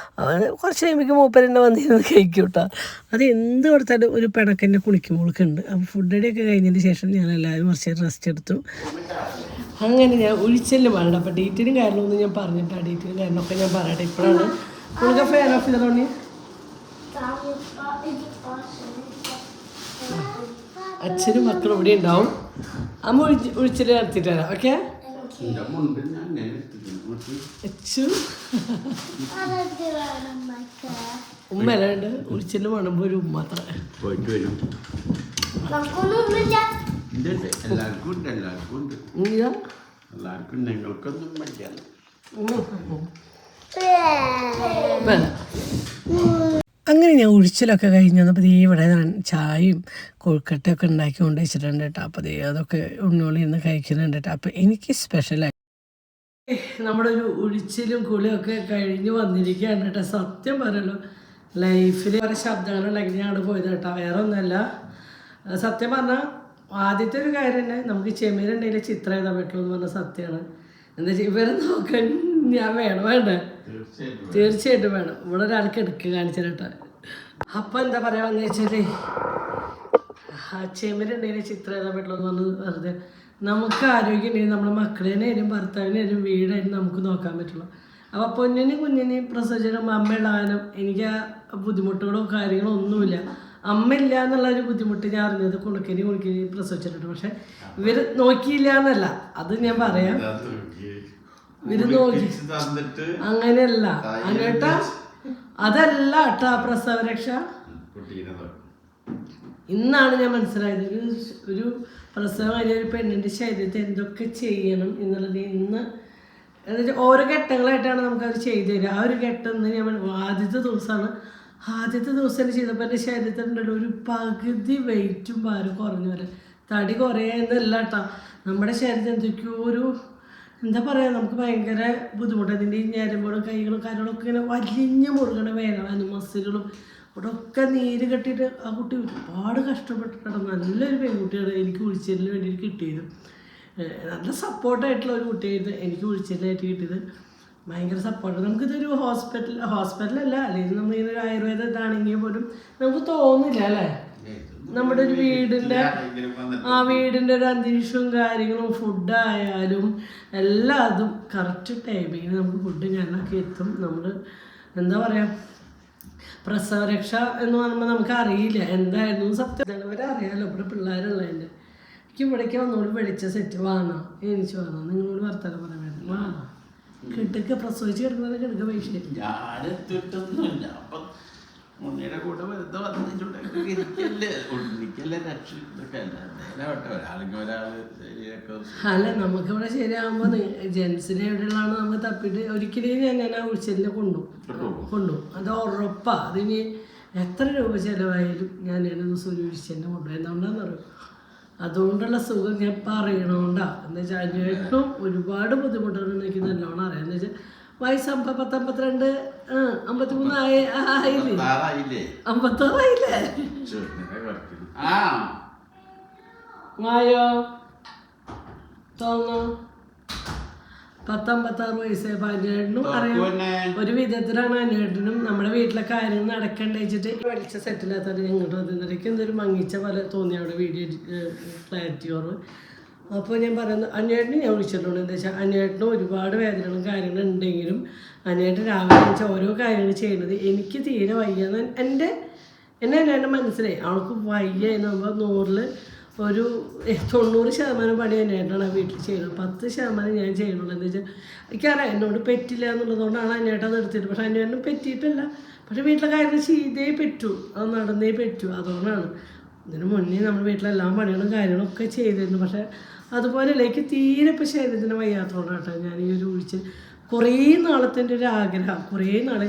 അത് കുറച്ച് കഴിയുമ്പോൾ മൂപ്പരെന്നെ വന്നിരുന്ന് കഴിക്കും കേട്ടോ. അത് എന്ത് കൊടുത്താലും ഒരു പിണക്കെന്നെ കുണിക്കും മോൾക്കുണ്ട്. അപ്പോൾ ഫുഡടിയൊക്കെ കഴിഞ്ഞതിന് ശേഷം ഞാൻ എല്ലാവരും കുറച്ച് റെസ്റ്റ് എടുത്തു. അങ്ങനെ ഞാൻ ഒഴിച്ചെല്ലാം വേണ്ട. അപ്പോൾ ഡീറ്റെയിലും കാര്യങ്ങളൊന്നും ഞാൻ പറഞ്ഞിട്ടാണ്. ഡീറ്റെയിലും കാര്യങ്ങളൊക്കെ ഞാൻ പറയട്ടെ. ഇപ്പോഴാണ് നമുക്ക് ഫെയർ ഓഫ് ചെയ്തോണി. അച്ഛനും മക്കളും ഇവിടെ ഉണ്ടാവും. അമ്മ ഒഴിച്ചിൽ നടത്തിയിട്ട് തരാം. ഓക്കെ അച്ചു ഉമ്മ അല്ലാണ്ട് ഒഴിച്ചിൽ വേണമ്പോൾ ഒരു ഉമ്മ അത്ര അങ്ങനെ ഞാൻ ഒഴിച്ചിലൊക്കെ കഴിഞ്ഞ് വന്നപ്പോൾ ഇവിടെ ഞാൻ ചായയും കൊഴുക്കട്ടയൊക്കെ ഉണ്ടാക്കി കൊണ്ട് വെച്ചിട്ടുണ്ട് കേട്ടോ. അപ്പോൾ അതൊക്കെ ഉണ്ണോളി ഇരുന്ന് കഴിക്കുന്നുണ്ട് കേട്ടോ. അപ്പോൾ എനിക്ക് സ്പെഷ്യലായി നമ്മുടെ ഒരു ഒഴിച്ചിലും കുളിയൊക്കെ കഴിഞ്ഞ് വന്നിരിക്കുകയാണ് കേട്ടോ. സത്യം പറയല്ലോ, ലൈഫിൽ കുറേ ശബ്ദങ്ങളുണ്ടെങ്കിൽ ഞാൻ പോയത് കേട്ടോ. വേറെ ഒന്നുമല്ല, സത്യം പറഞ്ഞാൽ ആദ്യത്തെ ഒരു കാര്യം തന്നെ നമുക്ക് ചെമ്മീനുണ്ടെങ്കിൽ ചിത്രം എഴുതാൻ പറ്റുള്ളൂ എന്ന് പറഞ്ഞാൽ സത്യമാണ്. എന്താ വെച്ചാൽ ഇവരെ നോക്കാൻ ഞാൻ വേണ്ടേ തീർച്ചയായിട്ടും വേണം. ഇവിടെ ഒരാൾക്ക് എടുക്കുക കാണിച്ചിട്ട്. അപ്പം എന്താ പറയാന്ന് വെച്ചാല് ചെമ്മരുണ്ടെങ്കിൽ ചിത്രം എഴുതാൻ പറ്റുള്ളൂ എന്ന് പറഞ്ഞത് വെറുതെ. നമുക്ക് ആരോഗ്യം ഉണ്ടെങ്കിൽ നമ്മുടെ മക്കളേനായാലും ഭർത്താവിനായാലും വീടായാലും നമുക്ക് നോക്കാൻ പറ്റുള്ളൂ. അപ്പോൾ പൊന്നിനെയും കുഞ്ഞിനെയും പ്രസവിച്ചിട്ട് അമ്മയുള്ളകാലം എനിക്ക് ആ ബുദ്ധിമുട്ടുകളോ കാര്യങ്ങളോ ഒന്നുമില്ല. അമ്മ ഇല്ല എന്നുള്ളൊരു ബുദ്ധിമുട്ട് ഞാൻ അറിഞ്ഞത് കുണുക്കനി പ്രസവിച്ചിട്ടുണ്ട്. പക്ഷെ ഇവർ നോക്കിയില്ല എന്നല്ല, അത് ഞാൻ പറയാം. ഇവര് നോക്കി അങ്ങനെയല്ല അങ്ങേട്ടാ, അതല്ല കേട്ടാ പ്രസവരക്ഷ. ഇന്നാണ് ഞാൻ മനസ്സിലായത് ഒരു പ്രസവം കഴിഞ്ഞ ഒരു പെണ്ണിൻ്റെ ശരീരത്തിൽ എന്തൊക്കെ ചെയ്യണം എന്നുള്ളത്. ഇന്ന് എന്താ വെച്ചാൽ ഓരോ ഘട്ടങ്ങളായിട്ടാണ് നമുക്കത് ചെയ്തു തരിക. ആ ഒരു ഘട്ടം ഇന്ന് ഞാൻ ആദ്യത്തെ ദിവസം ചെയ്തപ്പോൾ എൻ്റെ ശരീരത്തിലുണ്ടല്ലോ ഒരു പകുതി വെയിറ്റും ഭാരം കുറഞ്ഞ പോലെ. തടി കുറയുന്നല്ല കേട്ടോ, നമ്മുടെ ശരീരത്തിൽ എന്തൊക്കെയോ ഒരു എന്താ പറയുക, നമുക്ക് ഭയങ്കര ബുദ്ധിമുട്ട്. അതിൻ്റെ ഈ ഞരമ്പുകളും കൈകളും കാര്യങ്ങളൊക്കെ ഇങ്ങനെ വലിഞ്ഞ് മുറുകണ വേദന, മസിലുകളും ഇവിടെ ഒക്കെ നീര് കെട്ടിയിട്ട് ആ കുട്ടി ഒരുപാട് കഷ്ടപ്പെട്ടിട്ടാണ്. നല്ലൊരു പെൺകുട്ടിയാണ് എനിക്ക് ഉഴിച്ചിലിന് വേണ്ടിയിട്ട് കിട്ടിയത്. നല്ല സപ്പോർട്ടായിട്ടുള്ള ഒരു കുട്ടിയായിരുന്നു എനിക്ക് ഉഴിച്ചിലായിട്ട് കിട്ടിയത്. ഭയങ്കര സപ്പോർട്ട്. നമുക്കിതൊരു ഹോസ്പിറ്റലല്ല, അല്ലെങ്കിൽ നമ്മളിങ്ങനെ ഒരു ആയുർവേദ ഇതാണെങ്കിൽ പോലും നമുക്ക് തോന്നില്ല അല്ലേ, നമ്മുടെ ഒരു വീടിൻ്റെ ഒരു അന്തരീക്ഷവും കാര്യങ്ങളും ഫുഡായാലും എല്ലാം അതും കറക്റ്റ് ടൈമിങ്ങിന് നമുക്ക് ഫുഡും കാര്യങ്ങളൊക്കെ എത്തും. നമ്മൾ എന്താ പറയുക, പ്രസവരക്ഷ എന്ന് പറയുമ്പോൾ നമുക്ക് അറിയില്ല എന്തായിരുന്നു സത്യം. അറിയാമല്ലോ ഇവിടെ പിള്ളേരുള്ളതിൻ്റെ. എനിക്ക് ഇവിടേക്ക് ഒന്നുകൂടി വെളിച്ച സെറ്റ് വാങ്ങാം, എനിക്ക് വാങ്ങാം. നിങ്ങളോട് വർത്തമാനം പറയാൻ വേണ്ടി വാങ്ങാം. കിടക്ക് പ്രസവിച്ച് കിടക്കുന്നത് കിടക്ക പൈസ ഞാനെത്തിട്ടൊന്നുമില്ല. അപ്പം ഉണ്ണിയുടെ കൂടെ വെറുതെ അല്ല, നമുക്കിവിടെ ശരിയാകുമ്പോൾ ജെൻസിനെ എവിടെയുള്ളതാണ് നമുക്ക് തപ്പിട്ട് ഒരിക്കലും ഞാൻ ആ ഉത്സവത്തിനെ കൊണ്ടുപോകും. അത് ഉറപ്പാ. അതിന് എത്ര രൂപ ചിലവായാലും ഞാൻ ദിവസം ഒരു ഉത്സവത്തിനെ കൊണ്ടുപോയി. എന്തുകൊണ്ടാന്ന് പറയും, അതുകൊണ്ടുള്ള സുഖം ഞാൻ പറയണോണ്ടാ. എന്താ വെച്ചാൽ അതിനായിട്ടും ഒരുപാട് ബുദ്ധിമുട്ടുകൾ എനിക്ക് നല്ലോണം അറിയാം. എന്താ വെച്ചാൽ വയസ്സ് 52 53 ആയില്ലേ, 56 ആയില്ലേ. ആയോ തോന്നുന്നു 56 വയസ്സായി. അനിയേട്ടനും അറിയാം ഒരു വിധത്തിലാണ്. അനിയേട്ടനും നമ്മുടെ വീട്ടിലെ കാര്യങ്ങൾ നടക്കണ്ട വെച്ചിട്ട് വലിച്ച സെറ്റില്ലാത്തത് ഞങ്ങളുടെ അതിനിടയ്ക്ക് എന്തൊരു മങ്ങിച്ച പോലെ തോന്നി അവിടെ വീഡിയോ ക്ലാരിറ്റി കുറവ്. അപ്പോൾ ഞാൻ പറയുന്നത് അനിയേട്ടനും ഞാൻ വിളിച്ചിട്ടുണ്ട്. എന്താ വെച്ചാൽ അനിയേട്ടനും ഒരുപാട് വേദനകളും കാര്യങ്ങളും ഉണ്ടെങ്കിലും അനിയേട്ടൻ രാവിലെ വെച്ചാൽ ഓരോ കാര്യങ്ങൾ ചെയ്യുന്നത് എനിക്ക് തീരെ വയ്യാന്ന് എന്നെ അനിയേട്ടൻ മനസ്സിലായി. അവൾക്ക് വയ്യ എന്ന് പറയുമ്പോൾ 100-ൽ ഒരു 90% പണി അനിയേട്ടനാണ് വീട്ടിൽ ചെയ്യുന്നത്. 10% ഞാൻ ചെയ്യുന്നുള്ളൂ. എന്താ വെച്ചാൽ എനിക്കറിയാം എന്നോട് പറ്റില്ല എന്നുള്ളതുകൊണ്ടാണ് അനിയേട്ടൻ നിർത്തിയത്. പക്ഷെ അനിയേട്ടനും പറ്റിയിട്ടില്ല. പക്ഷെ വീട്ടിലെ കാര്യങ്ങൾ ചെയ്തേ പറ്റൂ, അത് നടന്നേ പറ്റൂ. അതുകൊണ്ടാണ്. ഇതിന് മുന്നേ നമ്മുടെ വീട്ടിലെല്ലാം പണികളും കാര്യങ്ങളും ഒക്കെ ചെയ്തിരുന്നു. പക്ഷെ അതുപോലെയല്ല, എനിക്ക് തീരെ ഇപ്പോൾ ശരീരത്തിന് വയ്യാത്തതുകൊണ്ടാണ് കേട്ടോ ഞാൻ ഈ ഒരു വിളിച്ച് കുറേ നാളത്തിൻ്റെ ഒരു ആഗ്രഹം, കുറേ നാൾ.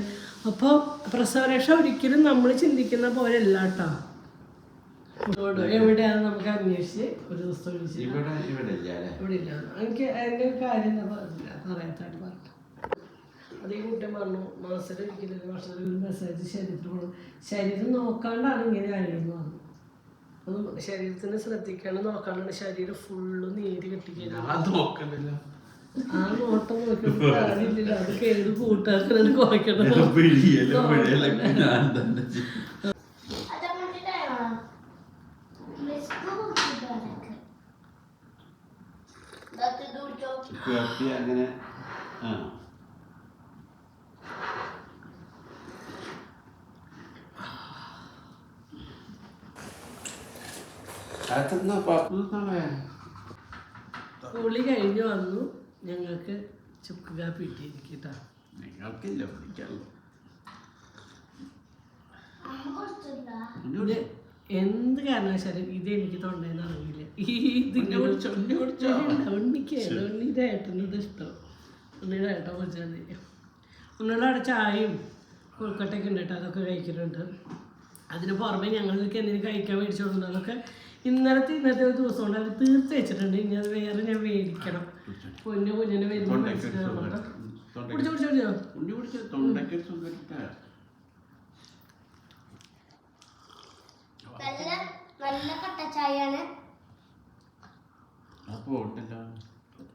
അപ്പോൾ പ്രസവരക്ഷ ഒരിക്കലും നമ്മൾ ചിന്തിക്കുന്ന പോലെ അല്ല കേട്ടോ. എവിടെയാണ് നമുക്ക് അന്വേഷിച്ച് ഒരു ദിവസം വിളിച്ച് ഇവിടെ ഇല്ല. എനിക്ക് എൻ്റെ ഒരു കാര്യം പറയാത്തായിട്ട് പറഞ്ഞു. അത് ഈ കുട്ടി പറഞ്ഞു മാസത്തിലൊരിക്കലും വർഷത്തിൽ ഒരു മെസ്സേജ് ശരീരത്തിൽ പോകണം. ശരീരം നോക്കാണ്ടാണ് ഇങ്ങനെ ആയിരുന്നു പറഞ്ഞു. അത് ശരീരത്തിന് ശ്രദ്ധിക്കാണ്ട് നോക്കാണ്ടാണ് ശരീരം ഫുള്ള് നീര് കെട്ടിക്കുന്നത്. ആ നോട്ടം നോക്കിയിട്ട് കാര്യമില്ല, അത് കേട് കൂട്ടാക്കാനാണ് കുറയ്ക്കണം. അങ്ങനെ കുളി കഴിഞ്ഞ് വന്നു. ഞങ്ങൾക്ക് ചുക്ക് കാപ്പി ഇട്ടിരിക്കട്ടാ. നിങ്ങൾക്കില്ല എന്ത് കാരണവശാലും ഇത് എനിക്ക് തൊണ്ടേന്ന് അറിയില്ല. ഉണ്ണിയുടെ ഏട്ടനോട് ഇഷ്ടം. ഉണ്ണിയുടെ ഏട്ടൻ വെച്ചാൽ ഉണ്ണിയുടെ അവിടെ ചായയും കൊഴുക്കട്ടയൊക്കെ ഉണ്ട് കേട്ടോ, അതൊക്കെ കഴിക്കുന്നുണ്ട്. അതിന് പുറമെ ഞങ്ങൾക്ക് എന്തെങ്കിലും കഴിക്കാൻ മേടിച്ചോണ്ട് അതൊക്കെ ഇന്നത്തെ ഒരു ദിവസം കൊണ്ട് അവർ തീർത്ത് വെച്ചിട്ടുണ്ട്. ഇനി അത് വേറെ ഞാൻ മേടിക്കണം. കുഞ്ഞിനെ വരുമ്പോൾ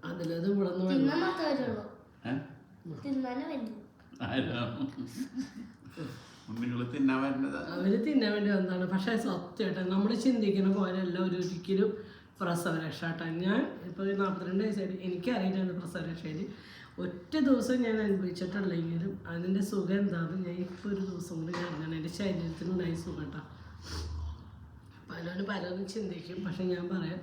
അതിലത് ഇവിടെ നിങ്ങൾ തിന്നാൻ വരുന്നത് അവർ തിന്നാൻ വേണ്ടി വന്നതാണ്. പക്ഷേ സത്യമായിട്ട് നമ്മൾ ചിന്തിക്കുന്ന പോലെയല്ല ഒരിക്കലും പ്രസവരക്ഷ കേട്ടോ. ഞാൻ ഇപ്പോൾ 42 വയസ്സായിട്ട് എനിക്കറിയില്ല പ്രസവരക്ഷയിൽ ഒറ്റ ദിവസം ഞാൻ അനുഭവിച്ചിട്ടുണ്ടെങ്കിലും അതിൻ്റെ സുഖം എന്താണെന്ന് ഞാൻ ഇപ്പോൾ ഒരു ദിവസം കൊണ്ട് ഞാൻ അറിഞ്ഞാണ്. എൻ്റെ ശരീരത്തിനുണ്ടായ സുഖം കേട്ടോ. പലരും ചിന്തിക്കും, പക്ഷെ ഞാൻ പറയാം,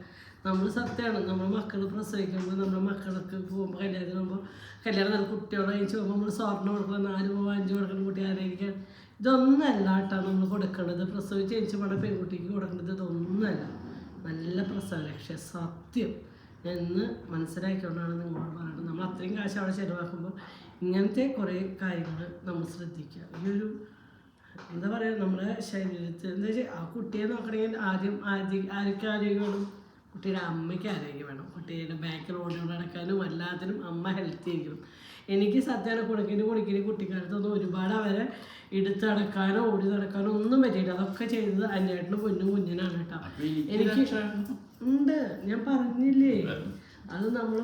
നമ്മൾ സത്യമാണ്. നമ്മുടെ മക്കൾ പ്രസവിക്കുമ്പോൾ നമ്മുടെ മക്കൾക്ക് പോകുമ്പോൾ കല്യാണത്തിന് പോകുമ്പോൾ കല്യാണം നല്ല കുട്ടികളെ കഴിച്ച് പോകുമ്പോൾ നമ്മൾ സ്വർണ്ണം കൊടുക്കണം, 4 രൂപ 5 കൊടുക്കണം, കുട്ടി ആരോഗ്യം ഇതൊന്നല്ല കേട്ടോ നമ്മൾ കൊടുക്കേണ്ടത്. പ്രസവിച്ച് ജനിച്ച് പോണ പെൺകുട്ടിക്ക് കൊടുക്കേണ്ടത് ഇതൊന്നുമല്ല. നല്ല പ്രസവരക്ഷ സത്യം എന്ന് മനസ്സിലാക്കിക്കൊണ്ടാണ് നിങ്ങളോട് പറയുന്നത്. നമ്മൾ അത്രയും കാശ് അവിടെ ചിലവാക്കുമ്പോൾ ഇങ്ങനത്തെ കുറേ കാര്യങ്ങൾ നമ്മൾ ശ്രദ്ധിക്കുക. ഈ ഒരു എന്താ പറയുക, നമ്മുടെ ശരീരത്തിൽ എന്താ വെച്ചാൽ ആ കുട്ടിയെ നോക്കണമെങ്കിൽ ആദ്യം ആർക്ക് ആരോഗ്യം വേണം? കുട്ടിയുടെ അമ്മയ്ക്ക് ആരോഗ്യം വേണം. കുട്ടിയുടെ ബാക്കിൽ ഓടി നടക്കാനും എല്ലാത്തിനും അമ്മ ഹെൽത്തി ആയിരിക്കണം. എനിക്ക് സത്യം കുണിക്കിന് കുട്ടിക്കാലത്തൊന്നും ഒരുപാട് അവരെ എടുത്ത് നടക്കാനോ ഓടി നടക്കാനോ ഒന്നും പറ്റിയില്ല. അതൊക്കെ ചെയ്തത് അന്വേഷണം കുഞ്ഞിനാണ് കേട്ടോ. എനിക്ക് ഉണ്ട്, ഞാൻ പറഞ്ഞില്ലേ, അത് നമ്മൾ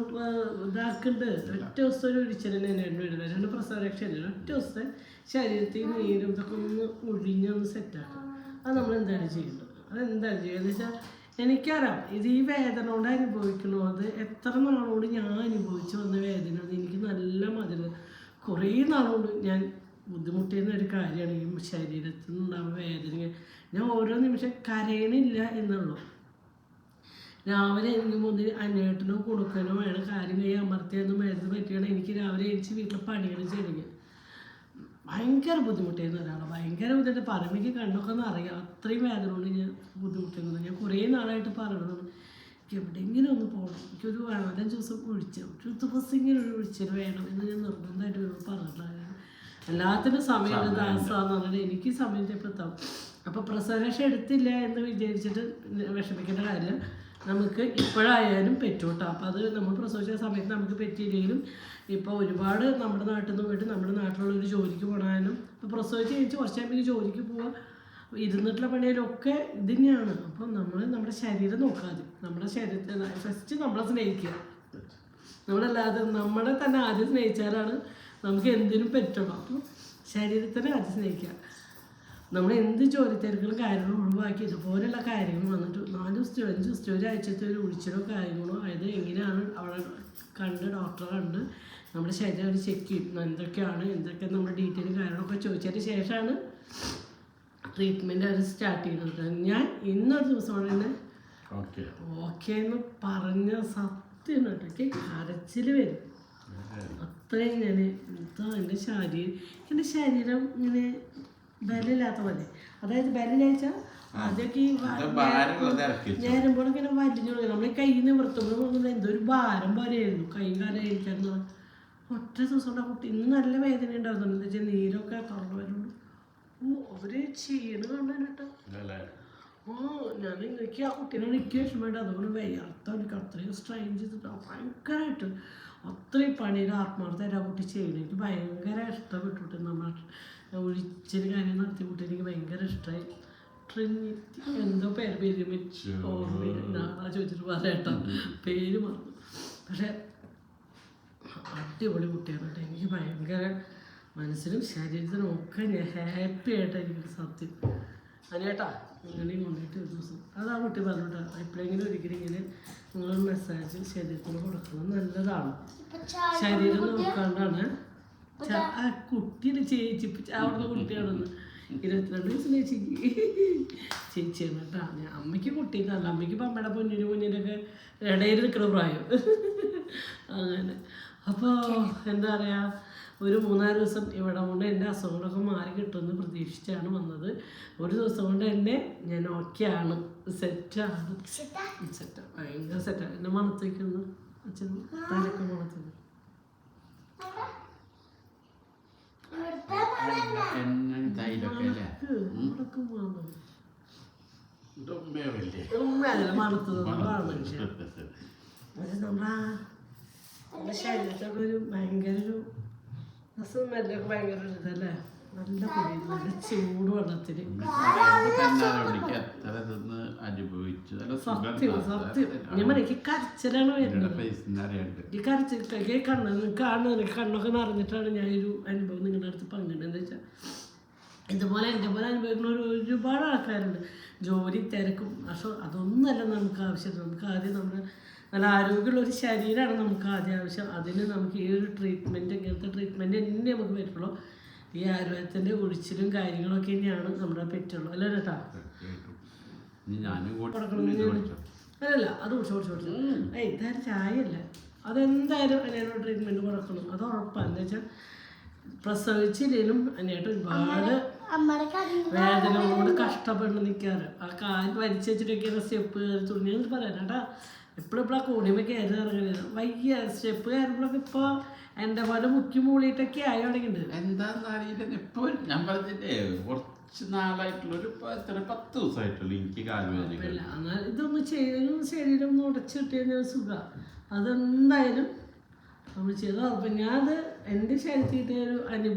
ഇതാക്കുന്നുണ്ട്. ഒറ്റ ദിവസത്തെ ഒരു ഒഴിച്ചിലിന് തന്നെ വരുന്നത് 2 പ്രസവരക്ഷയില്ല. ഒറ്റ ദിവസത്തെ ശരീരത്തിൽ നീരും ഇതൊക്കെ ഒന്ന് ഒഴിഞ്ഞൊന്ന് സെറ്റാക്കാം. അത് നമ്മൾ എന്താണ് ചെയ്യേണ്ടത്? അതെന്താണ് ചെയ്യുക എന്ന് വെച്ചാൽ എനിക്കറിയാം ഇത് ഈ വേദന കൊണ്ട് അനുഭവിക്കണോ, അത് എത്ര നാളോട് ഞാൻ അനുഭവിച്ച് വന്ന വേദന അത് എനിക്ക് നല്ല മതില്. കുറേ നാളോട് ഞാൻ ബുദ്ധിമുട്ടിയുന്ന ഒരു കാര്യമാണ് ഈ ശരീരത്തിൽ നിന്നുണ്ടാവുന്ന വേദന. ഞാൻ ഓരോ നിമിഷം കരയണില്ല എന്നുള്ളൂ. രാവിലെ എനിക്ക് മുതൽ അന്വേട്ടനോ കൊടുക്കാനോ വേണം കാര്യം കൈ അമർത്തിയൊന്നും മരുന്ന് പറ്റിയാണ് എനിക്ക് രാവിലെ എണിച്ച് വീട്ടിൽ പണികൾ ചെയ്യണമെങ്കിൽ ഭയങ്കര ബുദ്ധിമുട്ടായിരുന്നു. ഒരാളെ ഭയങ്കര ബുദ്ധിമുട്ട് പറയുമ്പോൾ കണ്ണൊക്കെ ഒന്ന് അറിയാം. അത്രയും വേദന കൊണ്ട് ഞാൻ ബുദ്ധിമുട്ടുന്നത്. ഞാൻ കുറേ നാളായിട്ട് പറയണതാണ് എനിക്ക് എവിടെയെങ്കിലും ഒന്ന് പോകണം, എനിക്കൊരു 4-5 ദിവസം ഒരു ദിവസം ഇങ്ങനെ ഒരു ഒഴിച്ചിൽ വേണം എന്ന് ഞാൻ നിർബന്ധമായിട്ട് പറഞ്ഞിട്ടുണ്ടായിരുന്നു. എല്ലാത്തിനും സമയം ദാസാന്ന് പറഞ്ഞാൽ എനിക്ക് സമയം എപ്പോഴെത്താം. അപ്പോൾ പ്രസവരക്ഷ എടുത്തില്ല എന്ന് വിചാരിച്ചിട്ട് വിഷമിക്കേണ്ട കാര്യം നമുക്ക് ഇപ്പോഴായാലും പറ്റും കേട്ടോ. അപ്പോൾ അത് നമ്മൾ പ്രസവിച്ച സമയത്ത് നമുക്ക് പറ്റിയില്ലെങ്കിലും ഇപ്പോൾ ഒരുപാട് നമ്മുടെ നാട്ടിൽ നിന്ന് പോയിട്ട് നമ്മുടെ നാട്ടിലുള്ളൊരു ജോലിക്ക് പോകാനും ഇപ്പോൾ പ്രസവിച്ച് കഴിഞ്ഞ് കുറച്ച് കഴിയുമ്പോൾ ജോലിക്ക് പോവുക ഇരുന്നിട്ടുള്ള പണിയിലൊക്കെ ഇത് തന്നെയാണ്. അപ്പം നമ്മൾ നമ്മുടെ ശരീരം നോക്കാതെ നമ്മുടെ ശരീരത്തെ ഫസ്റ്റ് നമ്മളെ സ്നേഹിക്കുക. നമ്മളല്ലാതെ നമ്മളെ തന്നെ ആദ്യം സ്നേഹിച്ചാലാണ് നമുക്ക് എന്തിനും പറ്റണം. അപ്പം ശരീരത്തിനെ ആദ്യം സ്നേഹിക്കുക. നമ്മൾ എന്ത് ജോലി തിരക്കുകളും കാര്യങ്ങളും ഒഴിവാക്കി ഇതുപോലെയുള്ള കാര്യങ്ങൾ വന്നിട്ട് 4 ദിവസത്തെയോ 5 ദിവസത്തെയോ ഒരാഴ്ചത്തെ ഒരു ഒഴിച്ചിലോ കാര്യങ്ങളോ അത് എങ്ങനെയാണ് അവിടെ കണ്ട് ഡോക്ടറെ കണ്ട് നമ്മുടെ ശരീരം അവർ ചെക്ക് ചെയ്യും. എന്തൊക്കെ നമ്മുടെ ഡീറ്റെയിലും കാര്യങ്ങളൊക്കെ ചോദിച്ചതിന് ശേഷമാണ് ട്രീറ്റ്മെൻറ്റ് അവർ സ്റ്റാർട്ട് ചെയ്യുന്നത്. ഞാൻ ഇന്നൊരു ദിവസം തന്നെ ഓക്കെ എന്ന് പറഞ്ഞ സത്യം കേട്ടോ കരച്ചിൽ വരും. അത്രയും ഞാൻ എന്താ എൻ്റെ ശരീരം ഇങ്ങനെ ബലമില്ലാത്ത പോലെ, അതായത് ബലമില്ലാച്ചാൽ അതൊക്കെ ഈ നേരുമ്പോൾ ഇങ്ങനെ വലിഞ്ഞു കൊടുക്കുക. നമ്മൾ കയ്യിൽ നിന്ന് വൃത്തുമ്പോൾ എന്തൊരു ഭാരം പോലെയായിരുന്നു കൈയും കാലം കഴിക്കാന്ന്. ഒറ്റ ദിവസം കൊണ്ട് ആ കുട്ടി ഇന്ന് നല്ല വേദന ഉണ്ടാകുന്നുണ്ട്. എന്താ വെച്ചാൽ നീരൊക്കെ തുറന്നു വരുന്നുണ്ട്. അവര് ക്ഷീണം കണ്ടു കേട്ടോ. ഞാൻ എനിക്ക് ആ കുട്ടീനെ എനിക്ക് വിഷമമുണ്ട്. അതുകൊണ്ട് വയ്യാത്ത എനിക്ക് അത്രയും സ്ട്രെയിൻ ചെയ്തിട്ട് ഭയങ്കരമായിട്ട് അത്രയും പണിയുടെ ആത്മാർത്ഥമായിട്ട് ആ കുട്ടി ചെയ്യണം. എനിക്ക് ഭയങ്കര ഇഷ്ടപ്പെട്ടിട്ട് നമ്മൾ ഒഴിച്ചൊരു കാര്യം നടത്തി കുട്ടി എനിക്ക് ഭയങ്കര ഇഷ്ടമായി. ട്രിനിറ്റി എന്തോ പേര് ഓർമ്മ ചോദിച്ചിട്ട് പറയട്ടോ, പേര് മറന്നു. പക്ഷെ അടിപൊളി കുട്ടിയാണ് കേട്ടോ. എനിക്ക് ഭയങ്കര മനസ്സിനും ശരീരത്തിനും ഒക്കെ ഞാൻ ഹാപ്പി ആയിട്ടായിരിക്കും സത്യം. അതിനേട്ടാ ഇങ്ങനെയും കൊണ്ടിട്ട് ഒരു ദിവസം അത് ആ കുട്ടി പറഞ്ഞോട്ടാ എപ്പോഴെങ്കിലും ഒരിക്കലും ഇങ്ങനെ നിങ്ങൾ മെസ്സേജ് ശരീരത്തിന് കൊടുക്കണം, നല്ലതാണ്. ശരീരം നോക്കാണ്ടാണ് ആ കുട്ടീനെ ചേച്ചി അവിടുത്തെ കുട്ടിയാണെന്ന് 22 വയസ്സിലെ ചേച്ചിയാണ് കേട്ടോ. അമ്മയ്ക്ക് കുട്ടീന്നല്ല, അമ്മയ്ക്ക് ഇപ്പം അമ്മയുടെ കുഞ്ഞിനൊക്കെ ഇടയിൽ നിൽക്കുന്ന പ്രായം അങ്ങനെ. അപ്പോൾ എന്താ പറയുക, ഒരു 3-4 ദിവസം ഇവിടെ കൊണ്ട് എൻ്റെ അസുഖങ്ങളൊക്കെ മാറി കിട്ടുമെന്ന് പ്രതീക്ഷിച്ചാണ് വന്നത്. ഒരു ദിവസം കൊണ്ട് തന്നെ ഞാൻ ഓക്കെയാണ്, സെറ്റാണ്. ഭയങ്കര സെറ്റാണ്. എന്നെ മണത്തേക്കുന്നു അച്ഛൻ തലൊക്കെ മണത്തേക്കുന്നു. നമ്മുടെ ശരീരത്തിലൊരു ഭയങ്കര ഒരു സ്മെല്ലൊക്കെ ഭയങ്കര ഇതല്ലേ. നല്ല കുടി, നല്ല ചൂട് വെള്ളത്തിൽ. സത്യം സത്യം ഞാൻ എനിക്ക് കരച്ചിലാണ് വരുന്നത്. ഈ കരച്ചിൽ കണ്ണൊക്കെ നിറഞ്ഞിട്ടാണ് ഞാൻ ഒരു അനുഭവം നിങ്ങളുടെ അടുത്ത് പങ്കിടുന്നത്. എന്താ വെച്ചാൽ ഇതുപോലെ എൻ്റെ പോലെ അനുഭവിക്കുന്ന ഒരുപാട് ആൾക്കാരുണ്ട്. ജോലി തിരക്കും, പക്ഷെ അതൊന്നല്ല നമുക്ക് ആവശ്യം. നമുക്ക് ആദ്യം നമ്മുടെ നല്ല ആരോഗ്യമുള്ള ഒരു ശരീരമാണ് നമുക്ക് ആദ്യം ആവശ്യം. അതിന് നമുക്ക് ഈ ഒരു ട്രീറ്റ്മെൻറ്റ്, ഇങ്ങനത്തെ ട്രീറ്റ്മെൻറ്റ് തന്നെ നമുക്ക് പറ്റുള്ളൂ. ഈ ആയുർവേദത്തിൻ്റെ ഒഴിച്ചിലും കാര്യങ്ങളൊക്കെ തന്നെയാണ് നമ്മുടെ പറ്റുള്ളൂ. അല്ലേ കേട്ടാ? അല്ലല്ല, അത് കുടിച്ചു ഇതായാലും ചായയല്ല, അതെന്തായാലും അതിനോട് ട്രീറ്റ്മെൻറ്റ് കൊടുക്കണം. അത് ഉറപ്പാണ്. എന്താ വെച്ചാൽ പ്രസവിച്ചില്ലേലും അതിനായിട്ട് ഒരുപാട് വേദനകളോട് കഷ്ടപ്പെട്ട് നിൽക്കാറ്. ആ കാൽ വലിച്ചു വെച്ചിട്ടൊക്കെയാണ് സ്റ്റെപ്പ് കയറി തുണിയെന്ന് പറയാൻ കേട്ടാ. എപ്പോഴും ആ കോണിമ കയറി ഇറങ്ങുന്നത് വയ്യ. സ്റ്റെപ്പ് കയറുമ്പോഴൊക്കെ ഇപ്പോൾ എൻ്റെ പോലെ മുക്കി മൂളിയിട്ടൊക്കെ ആയി തുടങ്ങിയിട്ടുണ്ട്. എന്താണെന്ന് അറിയില്ല. ഇപ്പോൾ ഞാൻ പറഞ്ഞില്ലേ, കുറച്ച് നാളായിട്ടുള്ള ഒരു 10 ദിവസമായിട്ടുള്ളൂ എനിക്ക് കാൽവേദന. എന്നാൽ ഇതൊന്ന് ശരീരം ഒന്ന് ഉടച്ചിട്ട് കഴിഞ്ഞാൽ സുഖം. അതെന്തായാലും നമ്മൾ ചെയ്ത് അപ്പം ഞാനത് എൻ്റെ ശരീരത്തിൽ കിട്ടിയ ഒരു